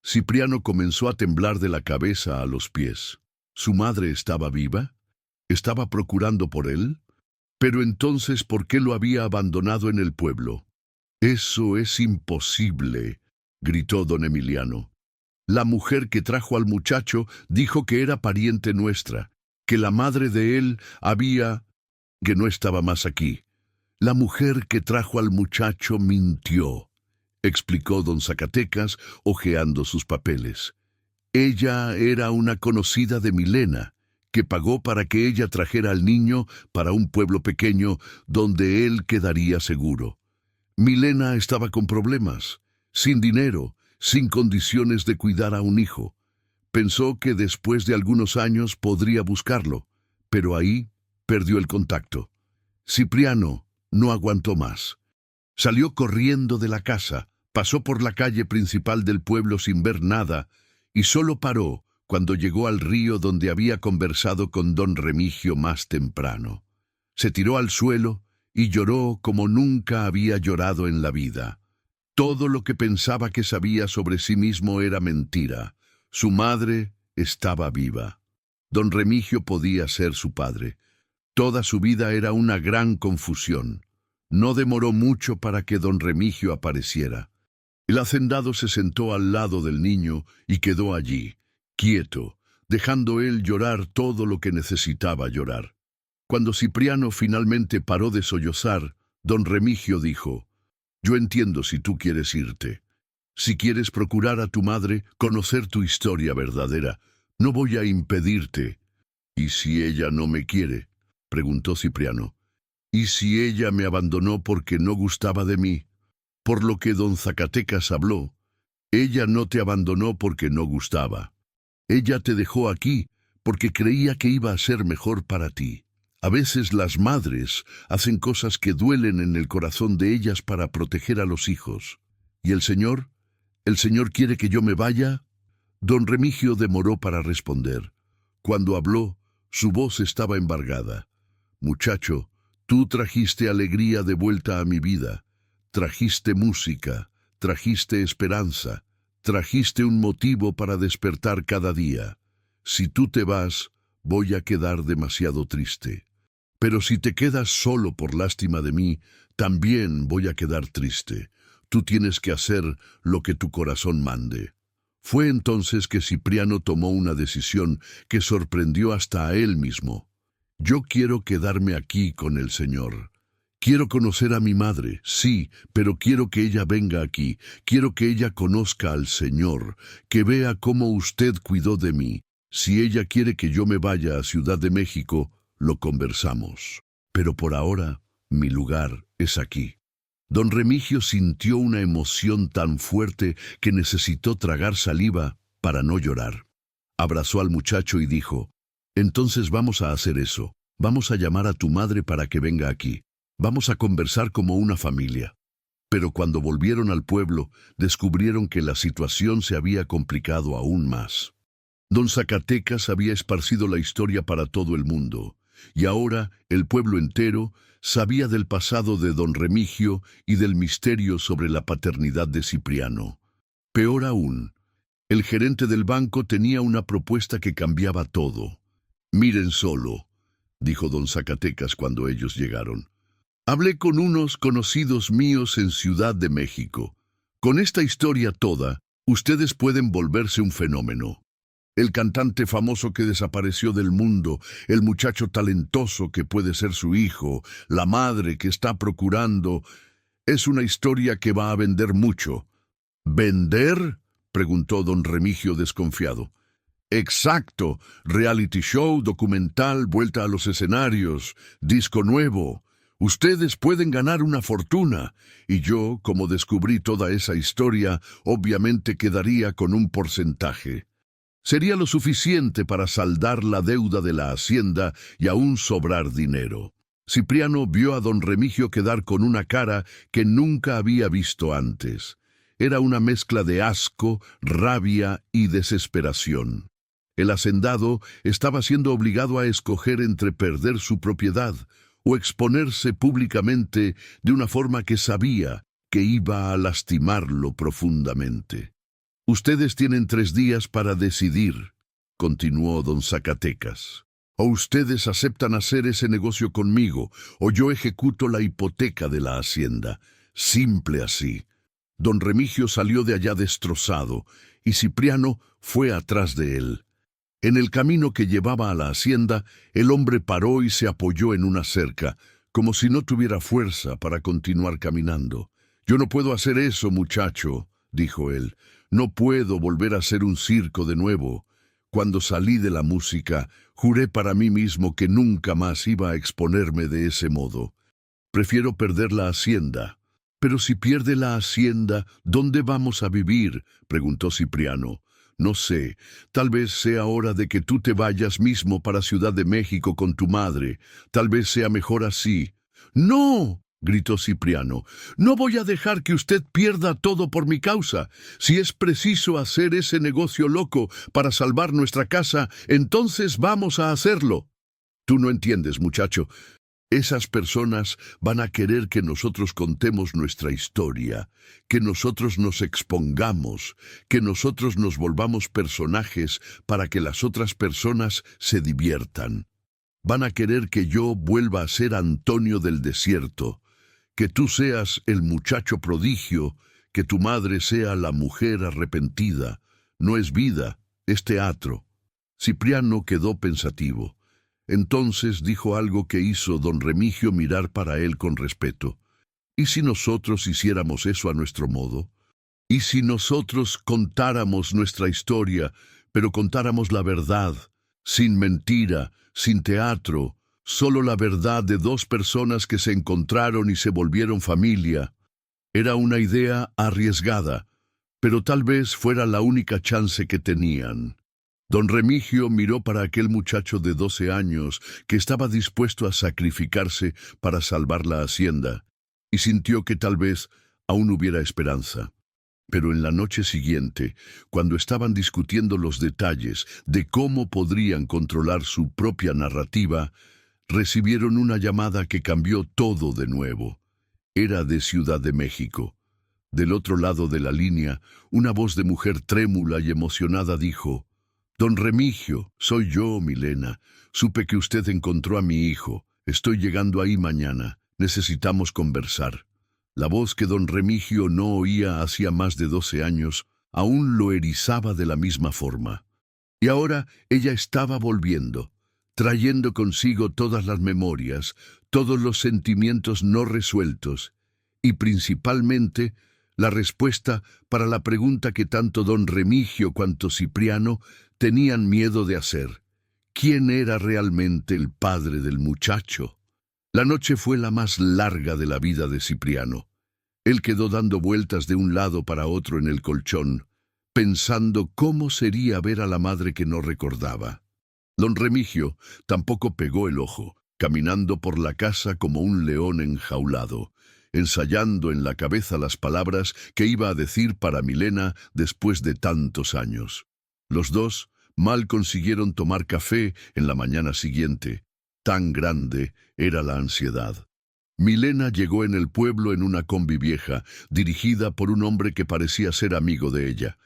Cipriano comenzó a temblar de la cabeza a los pies. ¿Su madre estaba viva? ¿Estaba procurando por él? Pero entonces, ¿por qué lo había abandonado en el pueblo? Eso es imposible, gritó don Emiliano. La mujer que trajo al muchacho dijo que era pariente nuestra, que la madre de él que no estaba más aquí. La mujer que trajo al muchacho mintió, explicó don Zacatecas, hojeando sus papeles. Ella era una conocida de Milena, que pagó para que ella trajera al niño para un pueblo pequeño donde él quedaría seguro. Milena estaba con problemas, sin dinero, sin condiciones de cuidar a un hijo. Pensó que después de algunos años podría buscarlo, pero ahí perdió el contacto. Cipriano no aguantó más. Salió corriendo de la casa, pasó por la calle principal del pueblo sin ver nada, y solo paró cuando llegó al río donde había conversado con don Remigio más temprano. Se tiró al suelo y lloró como nunca había llorado en la vida. Todo lo que pensaba que sabía sobre sí mismo era mentira. Su madre estaba viva. Don Remigio podía ser su padre. Toda su vida era una gran confusión. No demoró mucho para que don Remigio apareciera. El hacendado se sentó al lado del niño y quedó allí, quieto, dejando él llorar todo lo que necesitaba llorar. Cuando Cipriano finalmente paró de sollozar, don Remigio dijo: «Yo entiendo si tú quieres irte. Si quieres procurar a tu madre, conocer tu historia verdadera, no voy a impedirte». «¿Y si ella no me quiere?», preguntó Cipriano. «¿Y si ella me abandonó porque no gustaba de mí?». Por lo que don Zacatecas habló, ella no te abandonó porque no gustaba. Ella te dejó aquí porque creía que iba a ser mejor para ti. A veces las madres hacen cosas que duelen en el corazón de ellas para proteger a los hijos. ¿Y el Señor? ¿El Señor quiere que yo me vaya? Don Remigio demoró para responder. Cuando habló, su voz estaba embargada. «Muchacho, tú trajiste alegría de vuelta a mi vida. Trajiste música, trajiste esperanza, trajiste un motivo para despertar cada día. Si tú te vas, voy a quedar demasiado triste. Pero si te quedas solo por lástima de mí, también voy a quedar triste. Tú tienes que hacer lo que tu corazón mande». Fue entonces que Cipriano tomó una decisión que sorprendió hasta a él mismo. «Yo quiero quedarme aquí con el Señor. Quiero conocer a mi madre, sí, pero quiero que ella venga aquí. Quiero que ella conozca al Señor, que vea cómo usted cuidó de mí. Si ella quiere que yo me vaya a Ciudad de México, lo conversamos. Pero por ahora, mi lugar es aquí». Don Remigio sintió una emoción tan fuerte que necesitó tragar saliva para no llorar. Abrazó al muchacho y dijo: «Entonces vamos a hacer eso. Vamos a llamar a tu madre para que venga aquí. Vamos a conversar como una familia». Pero cuando volvieron al pueblo, descubrieron que la situación se había complicado aún más. Don Zacatecas había esparcido la historia para todo el mundo, y ahora el pueblo entero sabía del pasado de don Remigio y del misterio sobre la paternidad de Cipriano. Peor aún, el gerente del banco tenía una propuesta que cambiaba todo. «Miren solo», dijo don Zacatecas cuando ellos llegaron. «Hablé con unos conocidos míos en Ciudad de México. Con esta historia toda, ustedes pueden volverse un fenómeno. El cantante famoso que desapareció del mundo, el muchacho talentoso que puede ser su hijo, la madre que está procurando. Es una historia que va a vender mucho. ¿Vender?, preguntó don Remigio desconfiado. Exacto. Reality show, documental, vuelta a los escenarios, disco nuevo. Ustedes pueden ganar una fortuna, y yo, como descubrí toda esa historia, obviamente quedaría con un porcentaje. Sería lo suficiente para saldar la deuda de la hacienda y aún sobrar dinero. Cipriano vio a don Remigio quedar con una cara que nunca había visto antes. Era una mezcla de asco, rabia y desesperación. El hacendado estaba siendo obligado a escoger entre perder su propiedad o exponerse públicamente de una forma que sabía que iba a lastimarlo profundamente. Ustedes tienen 3 días para decidir, continuó don Zacatecas. O ustedes aceptan hacer ese negocio conmigo, o yo ejecuto la hipoteca de la hacienda. Simple así. Don Remigio salió de allá destrozado, y Cipriano fue atrás de él. En el camino que llevaba a la hacienda, el hombre paró y se apoyó en una cerca, como si no tuviera fuerza para continuar caminando. «Yo no puedo hacer eso, muchacho», dijo él. «No puedo volver a hacer un circo de nuevo. Cuando salí de la música, juré para mí mismo que nunca más iba a exponerme de ese modo. Prefiero perder la hacienda». «Pero si pierde la hacienda, ¿dónde vamos a vivir?», preguntó Cipriano. «No sé, tal vez sea hora de que tú te vayas mismo para Ciudad de México con tu madre. Tal vez sea mejor así». «¡No!», gritó Cipriano. «No voy a dejar que usted pierda todo por mi causa. Si es preciso hacer ese negocio loco para salvar nuestra casa, entonces vamos a hacerlo». «Tú no entiendes, muchacho. Esas personas van a querer que nosotros contemos nuestra historia, que nosotros nos expongamos, que nosotros nos volvamos personajes para que las otras personas se diviertan. Van a querer que yo vuelva a ser Antonio del desierto, que tú seas el muchacho prodigio, que tu madre sea la mujer arrepentida. No es vida, es teatro». Cipriano quedó pensativo. Entonces dijo algo que hizo don Remigio mirar para él con respeto. ¿Y si nosotros hiciéramos eso a nuestro modo? ¿Y si nosotros contáramos nuestra historia, pero contáramos la verdad, sin mentira, sin teatro, solo la verdad de 2 personas que se encontraron y se volvieron familia? Era una idea arriesgada, pero tal vez fuera la única chance que tenían. Don Remigio miró para aquel muchacho de 12 años que estaba dispuesto a sacrificarse para salvar la hacienda, y sintió que tal vez aún hubiera esperanza. Pero en la noche siguiente, cuando estaban discutiendo los detalles de cómo podrían controlar su propia narrativa, recibieron una llamada que cambió todo de nuevo. Era de Ciudad de México. Del otro lado de la línea, una voz de mujer trémula y emocionada dijo: «Don Remigio, soy yo, Milena. Supe que usted encontró a mi hijo. Estoy llegando ahí mañana. Necesitamos conversar». La voz que don Remigio no oía hacía más de 12 años aún lo erizaba de la misma forma. Y ahora ella estaba volviendo, trayendo consigo todas las memorias, todos los sentimientos no resueltos, y principalmente la respuesta para la pregunta que tanto don Remigio cuanto Cipriano tenían miedo de hacer. ¿Quién era realmente el padre del muchacho? La noche fue la más larga de la vida de Cipriano. Él quedó dando vueltas de un lado para otro en el colchón, pensando cómo sería ver a la madre que no recordaba. Don Remigio tampoco pegó el ojo, caminando por la casa como un león enjaulado, ensayando en la cabeza las palabras que iba a decir para Milena después de tantos años. Los dos mal consiguieron tomar café en la mañana siguiente. Tan grande era la ansiedad. Milena llegó en el pueblo en una combi vieja, dirigida por un hombre que parecía ser amigo de ella.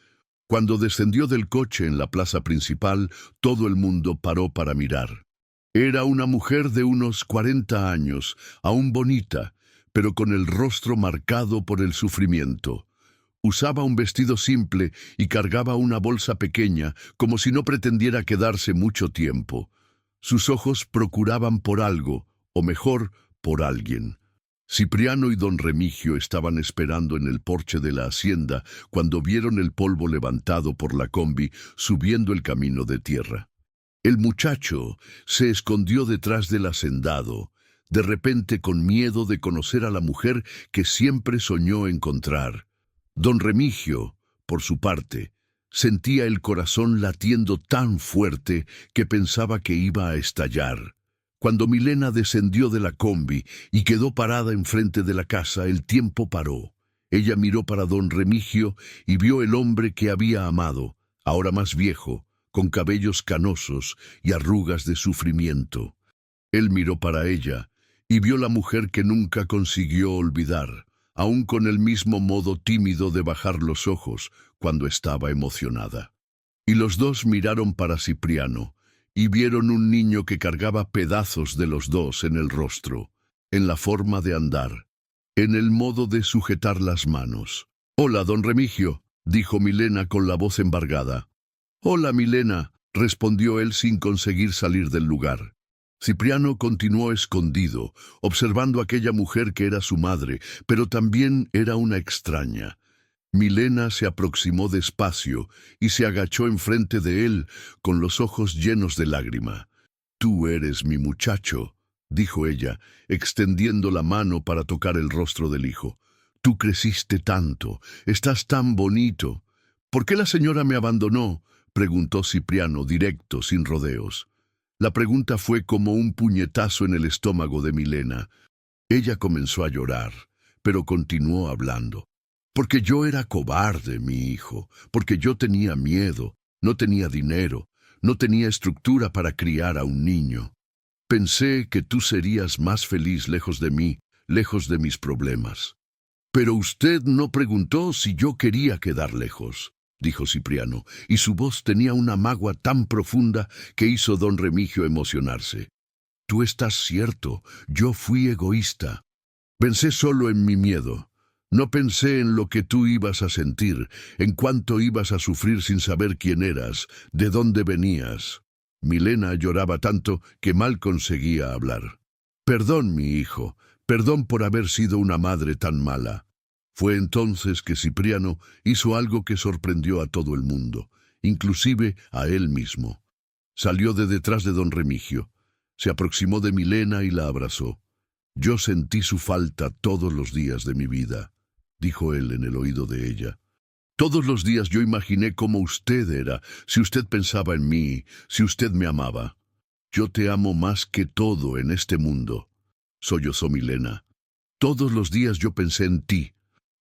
Cuando descendió del coche en la plaza principal, todo el mundo paró para mirar. Era una mujer de unos 40 años, aún bonita, pero con el rostro marcado por el sufrimiento. Usaba un vestido simple y cargaba una bolsa pequeña, como si no pretendiera quedarse mucho tiempo. Sus ojos procuraban por algo, o mejor, por alguien. Cipriano y don Remigio estaban esperando en el porche de la hacienda cuando vieron el polvo levantado por la combi subiendo el camino de tierra. El muchacho se escondió detrás del hacendado, de repente con miedo de conocer a la mujer que siempre soñó encontrar. Don Remigio, por su parte, sentía el corazón latiendo tan fuerte que pensaba que iba a estallar. Cuando Milena descendió de la combi y quedó parada enfrente de la casa, el tiempo paró. Ella miró para don Remigio y vio el hombre que había amado, ahora más viejo, con cabellos canosos y arrugas de sufrimiento. Él miró para ella y vio la mujer que nunca consiguió olvidar, aun con el mismo modo tímido de bajar los ojos cuando estaba emocionada. Y los dos miraron para Cipriano, y vieron un niño que cargaba pedazos de los dos en el rostro, en la forma de andar, en el modo de sujetar las manos. «Hola, don Remigio», dijo Milena con la voz embargada. «Hola, Milena», respondió él sin conseguir salir del lugar. Cipriano continuó escondido, observando a aquella mujer que era su madre, pero también era una extraña. Milena se aproximó despacio y se agachó enfrente de él con los ojos llenos de lágrima. «Tú eres mi muchacho», dijo ella, extendiendo la mano para tocar el rostro del hijo. «Tú creciste tanto, estás tan bonito». «¿Por qué la señora me abandonó?», preguntó Cipriano, directo, sin rodeos. La pregunta fue como un puñetazo en el estómago de Milena. Ella comenzó a llorar, pero continuó hablando. «Porque yo era cobarde, mi hijo, porque yo tenía miedo, no tenía dinero, no tenía estructura para criar a un niño. Pensé que tú serías más feliz lejos de mí, lejos de mis problemas». «Pero usted no preguntó si yo quería quedar lejos», dijo Cipriano, y su voz tenía una magua tan profunda que hizo don Remigio emocionarse. «Tú estás cierto, yo fui egoísta. Pensé solo en mi miedo. No pensé en lo que tú ibas a sentir, en cuánto ibas a sufrir sin saber quién eras, de dónde venías». Milena lloraba tanto que mal conseguía hablar. «Perdón, mi hijo, perdón por haber sido una madre tan mala». Fue entonces que Cipriano hizo algo que sorprendió a todo el mundo, inclusive a él mismo. Salió de detrás de don Remigio, se aproximó de Milena y la abrazó. «Yo sentí su falta todos los días de mi vida», dijo él en el oído de ella. «Todos los días yo imaginé cómo usted era, si usted pensaba en mí, si usted me amaba. Yo te amo más que todo en este mundo», sollozó Milena. «Todos los días yo pensé en ti.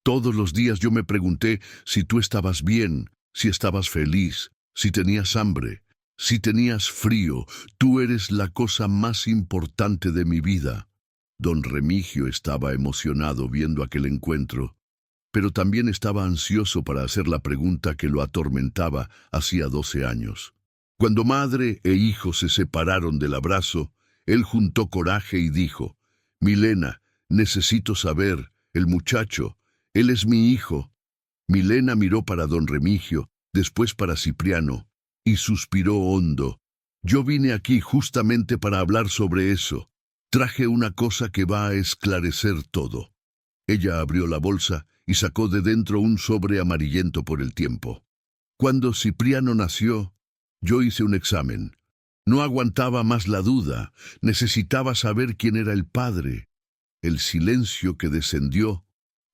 Todos los días yo me pregunté si tú estabas bien, si estabas feliz, si tenías hambre, si tenías frío. Tú eres la cosa más importante de mi vida». Don Remigio estaba emocionado viendo aquel encuentro, pero también estaba ansioso para hacer la pregunta que lo atormentaba hacía 12 años. Cuando madre e hijo se separaron del abrazo, él juntó coraje y dijo: «Milena, necesito saber, el muchacho, él es mi hijo». Milena miró para don Remigio, después para Cipriano, y suspiró hondo. «Yo vine aquí justamente para hablar sobre eso. Traje una cosa que va a esclarecer todo». Ella abrió la bolsa y sacó de dentro un sobre amarillento por el tiempo. «Cuando Cipriano nació, yo hice un examen. No aguantaba más la duda, necesitaba saber quién era el padre». El silencio que descendió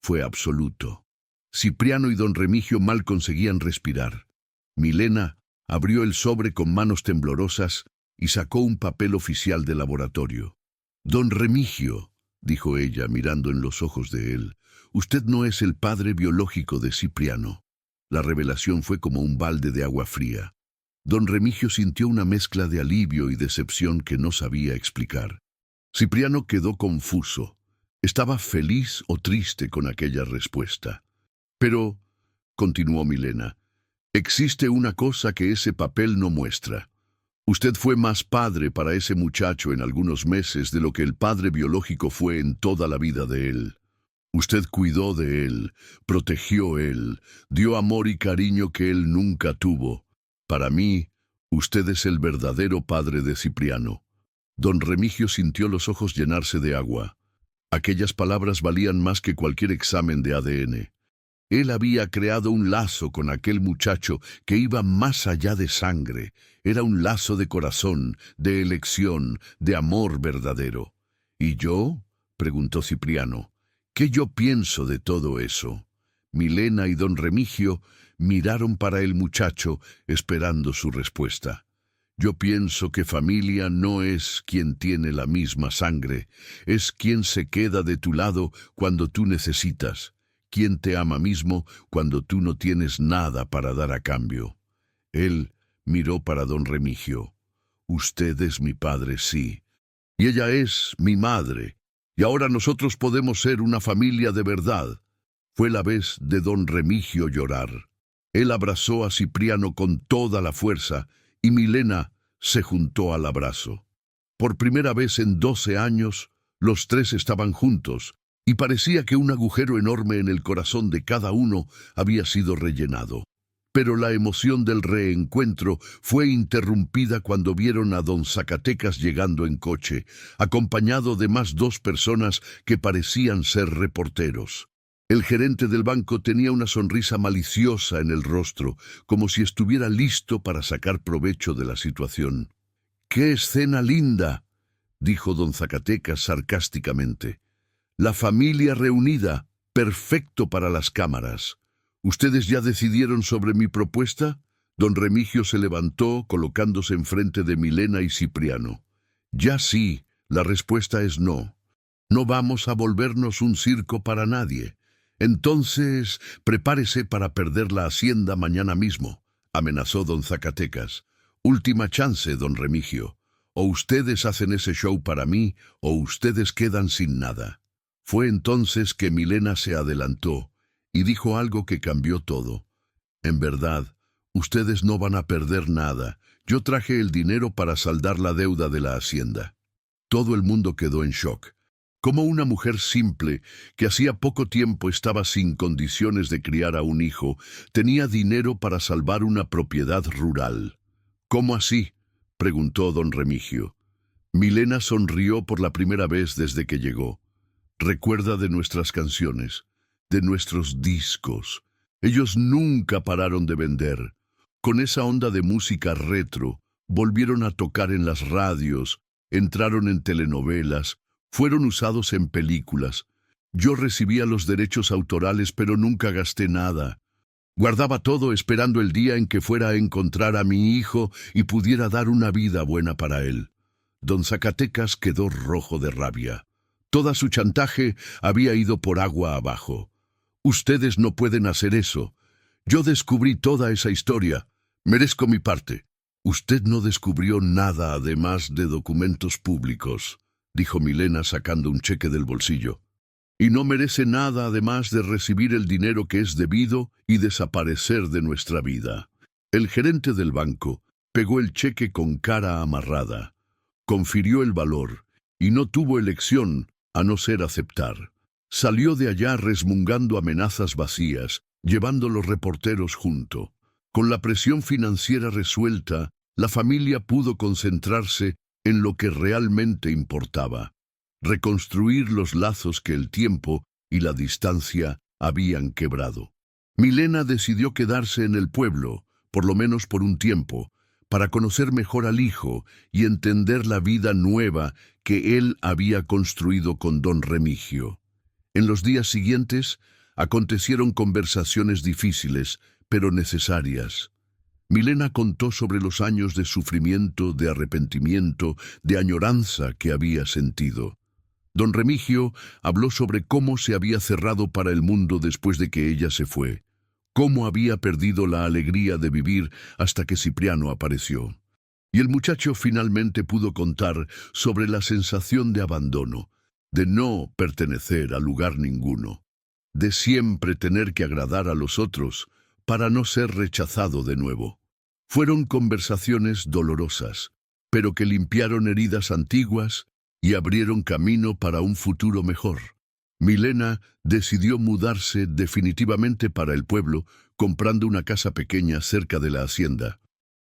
fue absoluto. Cipriano y don Remigio mal conseguían respirar. Milena abrió el sobre con manos temblorosas y sacó un papel oficial del laboratorio. «Don Remigio», dijo ella mirando en los ojos de él, «usted no es el padre biológico de Cipriano». La revelación fue como un balde de agua fría. Don Remigio sintió una mezcla de alivio y decepción que no sabía explicar. Cipriano quedó confuso. Estaba feliz o triste con aquella respuesta. «Pero», continuó Milena, «existe una cosa que ese papel no muestra. Usted fue más padre para ese muchacho en algunos meses de lo que el padre biológico fue en toda la vida de él. Usted cuidó de él, protegió él, dio amor y cariño que él nunca tuvo. Para mí, usted es el verdadero padre de Cipriano». Don Remigio sintió los ojos llenarse de agua. Aquellas palabras valían más que cualquier examen de ADN. Él había creado un lazo con aquel muchacho que iba más allá de sangre. Era un lazo de corazón, de elección, de amor verdadero. ¿Y yo? Preguntó Cipriano. ¿Qué yo pienso de todo eso? Milena y don Remigio miraron para el muchacho, esperando su respuesta. Yo pienso que familia no es quien tiene la misma sangre, es quien se queda de tu lado cuando tú necesitas, quien te ama mismo cuando tú no tienes nada para dar a cambio. Él miró para don Remigio. Usted es mi padre, sí, y ella es mi madre, y ahora nosotros podemos ser una familia de verdad. Fue la vez de don Remigio llorar. Él abrazó a Cipriano con toda la fuerza, y Milena se juntó al abrazo. Por primera vez en 12 años, los tres estaban juntos, y parecía que un agujero enorme en el corazón de cada uno había sido rellenado. Pero la emoción del reencuentro fue interrumpida cuando vieron a don Zacatecas llegando en coche, acompañado de más 2 personas que parecían ser reporteros. El gerente del banco tenía una sonrisa maliciosa en el rostro, como si estuviera listo para sacar provecho de la situación. ¡Qué escena linda!, dijo don Zacatecas sarcásticamente. La familia reunida, perfecto para las cámaras. ¿Ustedes ya decidieron sobre mi propuesta? Don Remigio se levantó, colocándose enfrente de Milena y Cipriano. Ya sí, la respuesta es no. No vamos a volvernos un circo para nadie. Entonces, prepárese para perder la hacienda mañana mismo, amenazó don Zacatecas. Última chance, don Remigio. O ustedes hacen ese show para mí, o ustedes quedan sin nada. Fue entonces que Milena se adelantó y dijo algo que cambió todo. En verdad, ustedes no van a perder nada. Yo traje el dinero para saldar la deuda de la hacienda. Todo el mundo quedó en shock. Como una mujer simple, que hacía poco tiempo estaba sin condiciones de criar a un hijo, tenía dinero para salvar una propiedad rural. ¿Cómo así?, preguntó don Remigio. Milena sonrió por la primera vez desde que llegó. Recuerda de nuestras canciones, de nuestros discos. Ellos nunca pararon de vender. Con esa onda de música retro, volvieron a tocar en las radios, entraron en telenovelas, fueron usados en películas. Yo recibía los derechos autorales, pero nunca gasté nada. Guardaba todo esperando el día en que fuera a encontrar a mi hijo y pudiera dar una vida buena para él. Don Zacatecas quedó rojo de rabia. Toda su chantaje había ido por agua abajo. Ustedes no pueden hacer eso. Yo descubrí toda esa historia. Merezco mi parte. Usted no descubrió nada además de documentos públicos, dijo Milena sacando un cheque del bolsillo. Y no merece nada además de recibir el dinero que es debido y desaparecer de nuestra vida. El gerente del banco pegó el cheque con cara amarrada, confirió el valor y no tuvo elección a no ser aceptar. Salió de allá resmungando amenazas vacías, llevando los reporteros junto. Con la presión financiera resuelta, la familia pudo concentrarse en lo que realmente importaba: reconstruir los lazos que el tiempo y la distancia habían quebrado. Milena decidió quedarse en el pueblo, por lo menos por un tiempo, para conocer mejor al hijo y entender la vida nueva que él había construido con don Remigio. En los días siguientes acontecieron conversaciones difíciles, pero necesarias. Milena contó sobre los años de sufrimiento, de arrepentimiento, de añoranza que había sentido. Don Remigio habló sobre cómo se había cerrado para el mundo después de que ella se fue, cómo había perdido la alegría de vivir hasta que Cipriano apareció. Y el muchacho finalmente pudo contar sobre la sensación de abandono, de no pertenecer a lugar ninguno, de siempre tener que agradar a los otros para no ser rechazado de nuevo. Fueron conversaciones dolorosas, pero que limpiaron heridas antiguas y abrieron camino para un futuro mejor. Milena decidió mudarse definitivamente para el pueblo, comprando una casa pequeña cerca de la hacienda.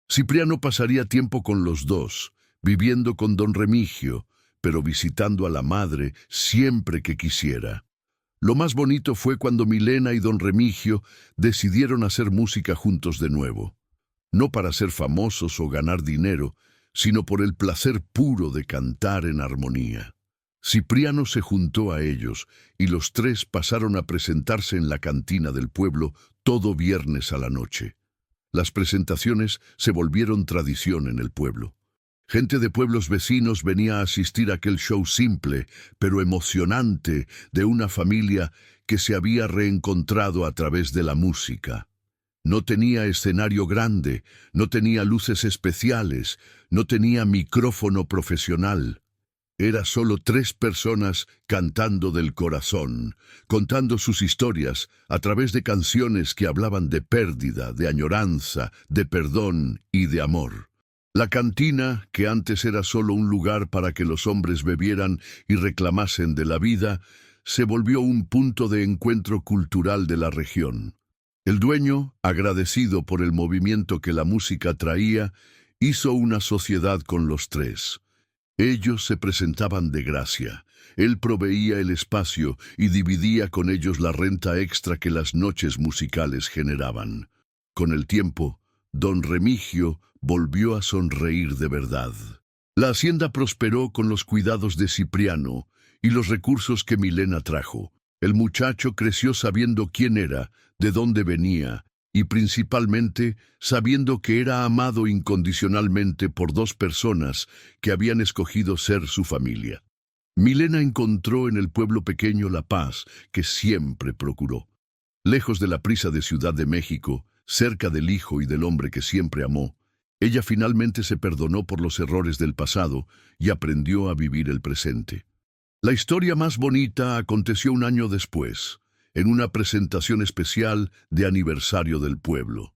Cipriano pasaría tiempo con los dos, viviendo con don Remigio, pero visitando a la madre siempre que quisiera. Lo más bonito fue cuando Milena y don Remigio decidieron hacer música juntos de nuevo. No para ser famosos o ganar dinero, sino por el placer puro de cantar en armonía. Cipriano se juntó a ellos y los tres pasaron a presentarse en la cantina del pueblo todo viernes a la noche. Las presentaciones se volvieron tradición en el pueblo. Gente de pueblos vecinos venía a asistir a aquel show simple, pero emocionante, de una familia que se había reencontrado a través de la música. No tenía escenario grande, no tenía luces especiales, no tenía micrófono profesional. Era solo 3 personas cantando del corazón, contando sus historias a través de canciones que hablaban de pérdida, de añoranza, de perdón y de amor. La cantina, que antes era solo un lugar para que los hombres bebieran y reclamasen de la vida, se volvió un punto de encuentro cultural de la región. El dueño, agradecido por el movimiento que la música traía, hizo una sociedad con los 3. Ellos se presentaban de gracia. Él proveía el espacio y dividía con ellos la renta extra que las noches musicales generaban. Con el tiempo, don Remigio volvió a sonreír de verdad. La hacienda prosperó con los cuidados de Cipriano y los recursos que Milena trajo. El muchacho creció sabiendo quién era, de dónde venía, y principalmente sabiendo que era amado incondicionalmente por 2 personas que habían escogido ser su familia. Milena encontró en el pueblo pequeño la paz que siempre procuró. Lejos de la prisa de Ciudad de México, cerca del hijo y del hombre que siempre amó, ella finalmente se perdonó por los errores del pasado y aprendió a vivir el presente. La historia más bonita aconteció un año después, en una presentación especial de aniversario del pueblo.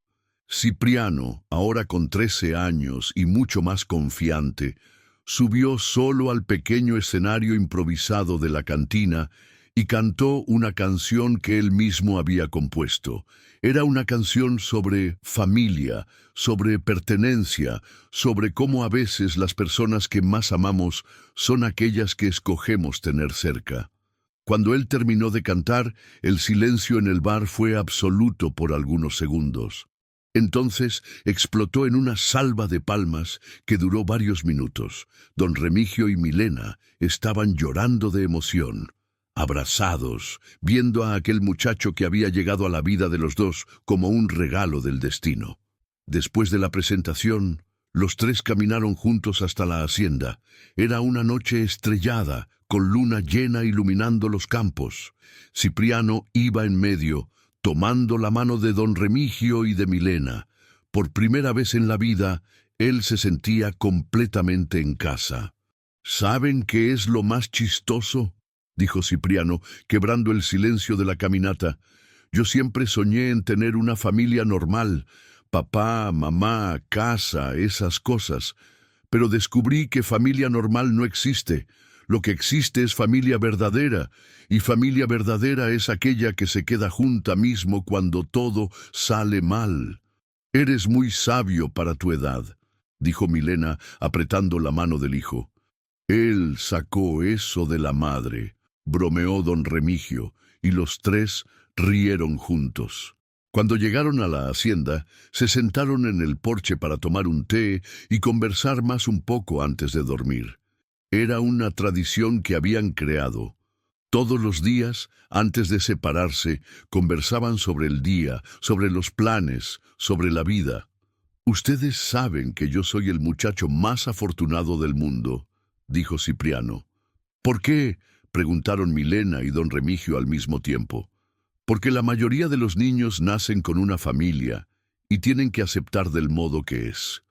Cipriano, ahora con 13 años y mucho más confiante, subió solo al pequeño escenario improvisado de la cantina y cantó una canción que él mismo había compuesto. Era una canción sobre familia, sobre pertenencia, sobre cómo a veces las personas que más amamos son aquellas que escogemos tener cerca. Cuando él terminó de cantar, el silencio en el bar fue absoluto por algunos segundos. Entonces explotó en una salva de palmas que duró varios minutos. Don Remigio y Milena estaban llorando de emoción, abrazados, viendo a aquel muchacho que había llegado a la vida de los dos como un regalo del destino. Después de la presentación, los 3 caminaron juntos hasta la hacienda. Era una noche estrellada, con luna llena iluminando los campos. Cipriano iba en medio, tomando la mano de don Remigio y de Milena. Por primera vez en la vida, él se sentía completamente en casa. ¿Saben qué es lo más chistoso?, dijo Cipriano, quebrando el silencio de la caminata. Yo siempre soñé en tener una familia normal, papá, mamá, casa, esas cosas. Pero descubrí que familia normal no existe. Lo que existe es familia verdadera, y familia verdadera es aquella que se queda junta mismo cuando todo sale mal. Eres muy sabio para tu edad, dijo Milena, apretando la mano del hijo. Él sacó eso de la madre, bromeó don Remigio, y los 3 rieron juntos. Cuando llegaron a la hacienda, se sentaron en el porche para tomar un té y conversar más un poco antes de dormir. Era una tradición que habían creado. Todos los días, antes de separarse, conversaban sobre el día, sobre los planes, sobre la vida. Ustedes saben que yo soy el muchacho más afortunado del mundo, dijo Cipriano. ¿Por qué?, preguntaron Milena y don Remigio al mismo tiempo. Porque la mayoría de los niños nacen con una familia y tienen que aceptar del modo que es.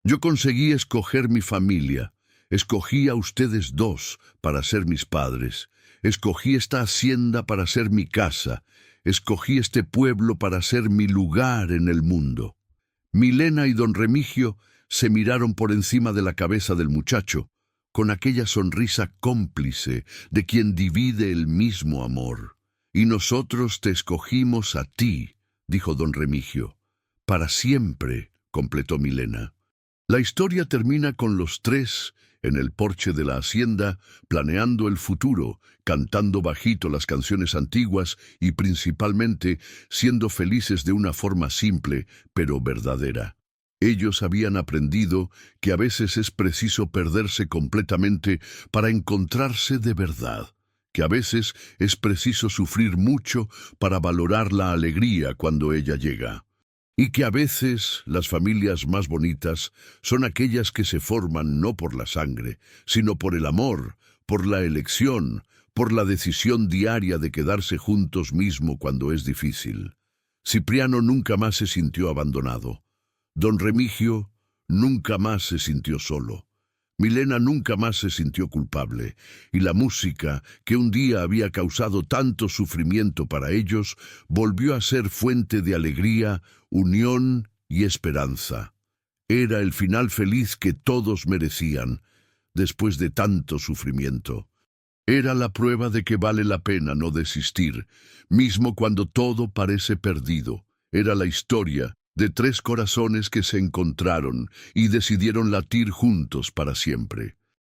Yo conseguí escoger mi familia. Escogí a ustedes 2 para ser mis padres. Escogí esta hacienda para ser mi casa. Escogí este pueblo para ser mi lugar en el mundo. Milena y don Remigio se miraron por encima de la cabeza del muchacho, con aquella sonrisa cómplice de quien divide el mismo amor. Y nosotros te escogimos a ti, dijo don Remigio. Para siempre, completó Milena. La historia termina con los tres en el porche de la hacienda, planeando el futuro, cantando bajito las canciones antiguas y principalmente siendo felices de una forma simple, pero verdadera. Ellos habían aprendido que a veces es preciso perderse completamente para encontrarse de verdad, que a veces es preciso sufrir mucho para valorar la alegría cuando ella llega. Y que a veces las familias más bonitas son aquellas que se forman no por la sangre, sino por el amor, por la elección, por la decisión diaria de quedarse juntos mismo cuando es difícil. Cipriano nunca más se sintió abandonado. Don Remigio nunca más se sintió solo. Milena nunca más se sintió culpable, y la música, que un día había causado tanto sufrimiento para ellos, volvió a ser fuente de alegría, unión y esperanza. Era el final feliz que todos merecían, después de tanto sufrimiento. Era la prueba de que vale la pena no desistir, mismo cuando todo parece perdido. Era la historia de tres corazones que se encontraron y decidieron latir juntos para siempre.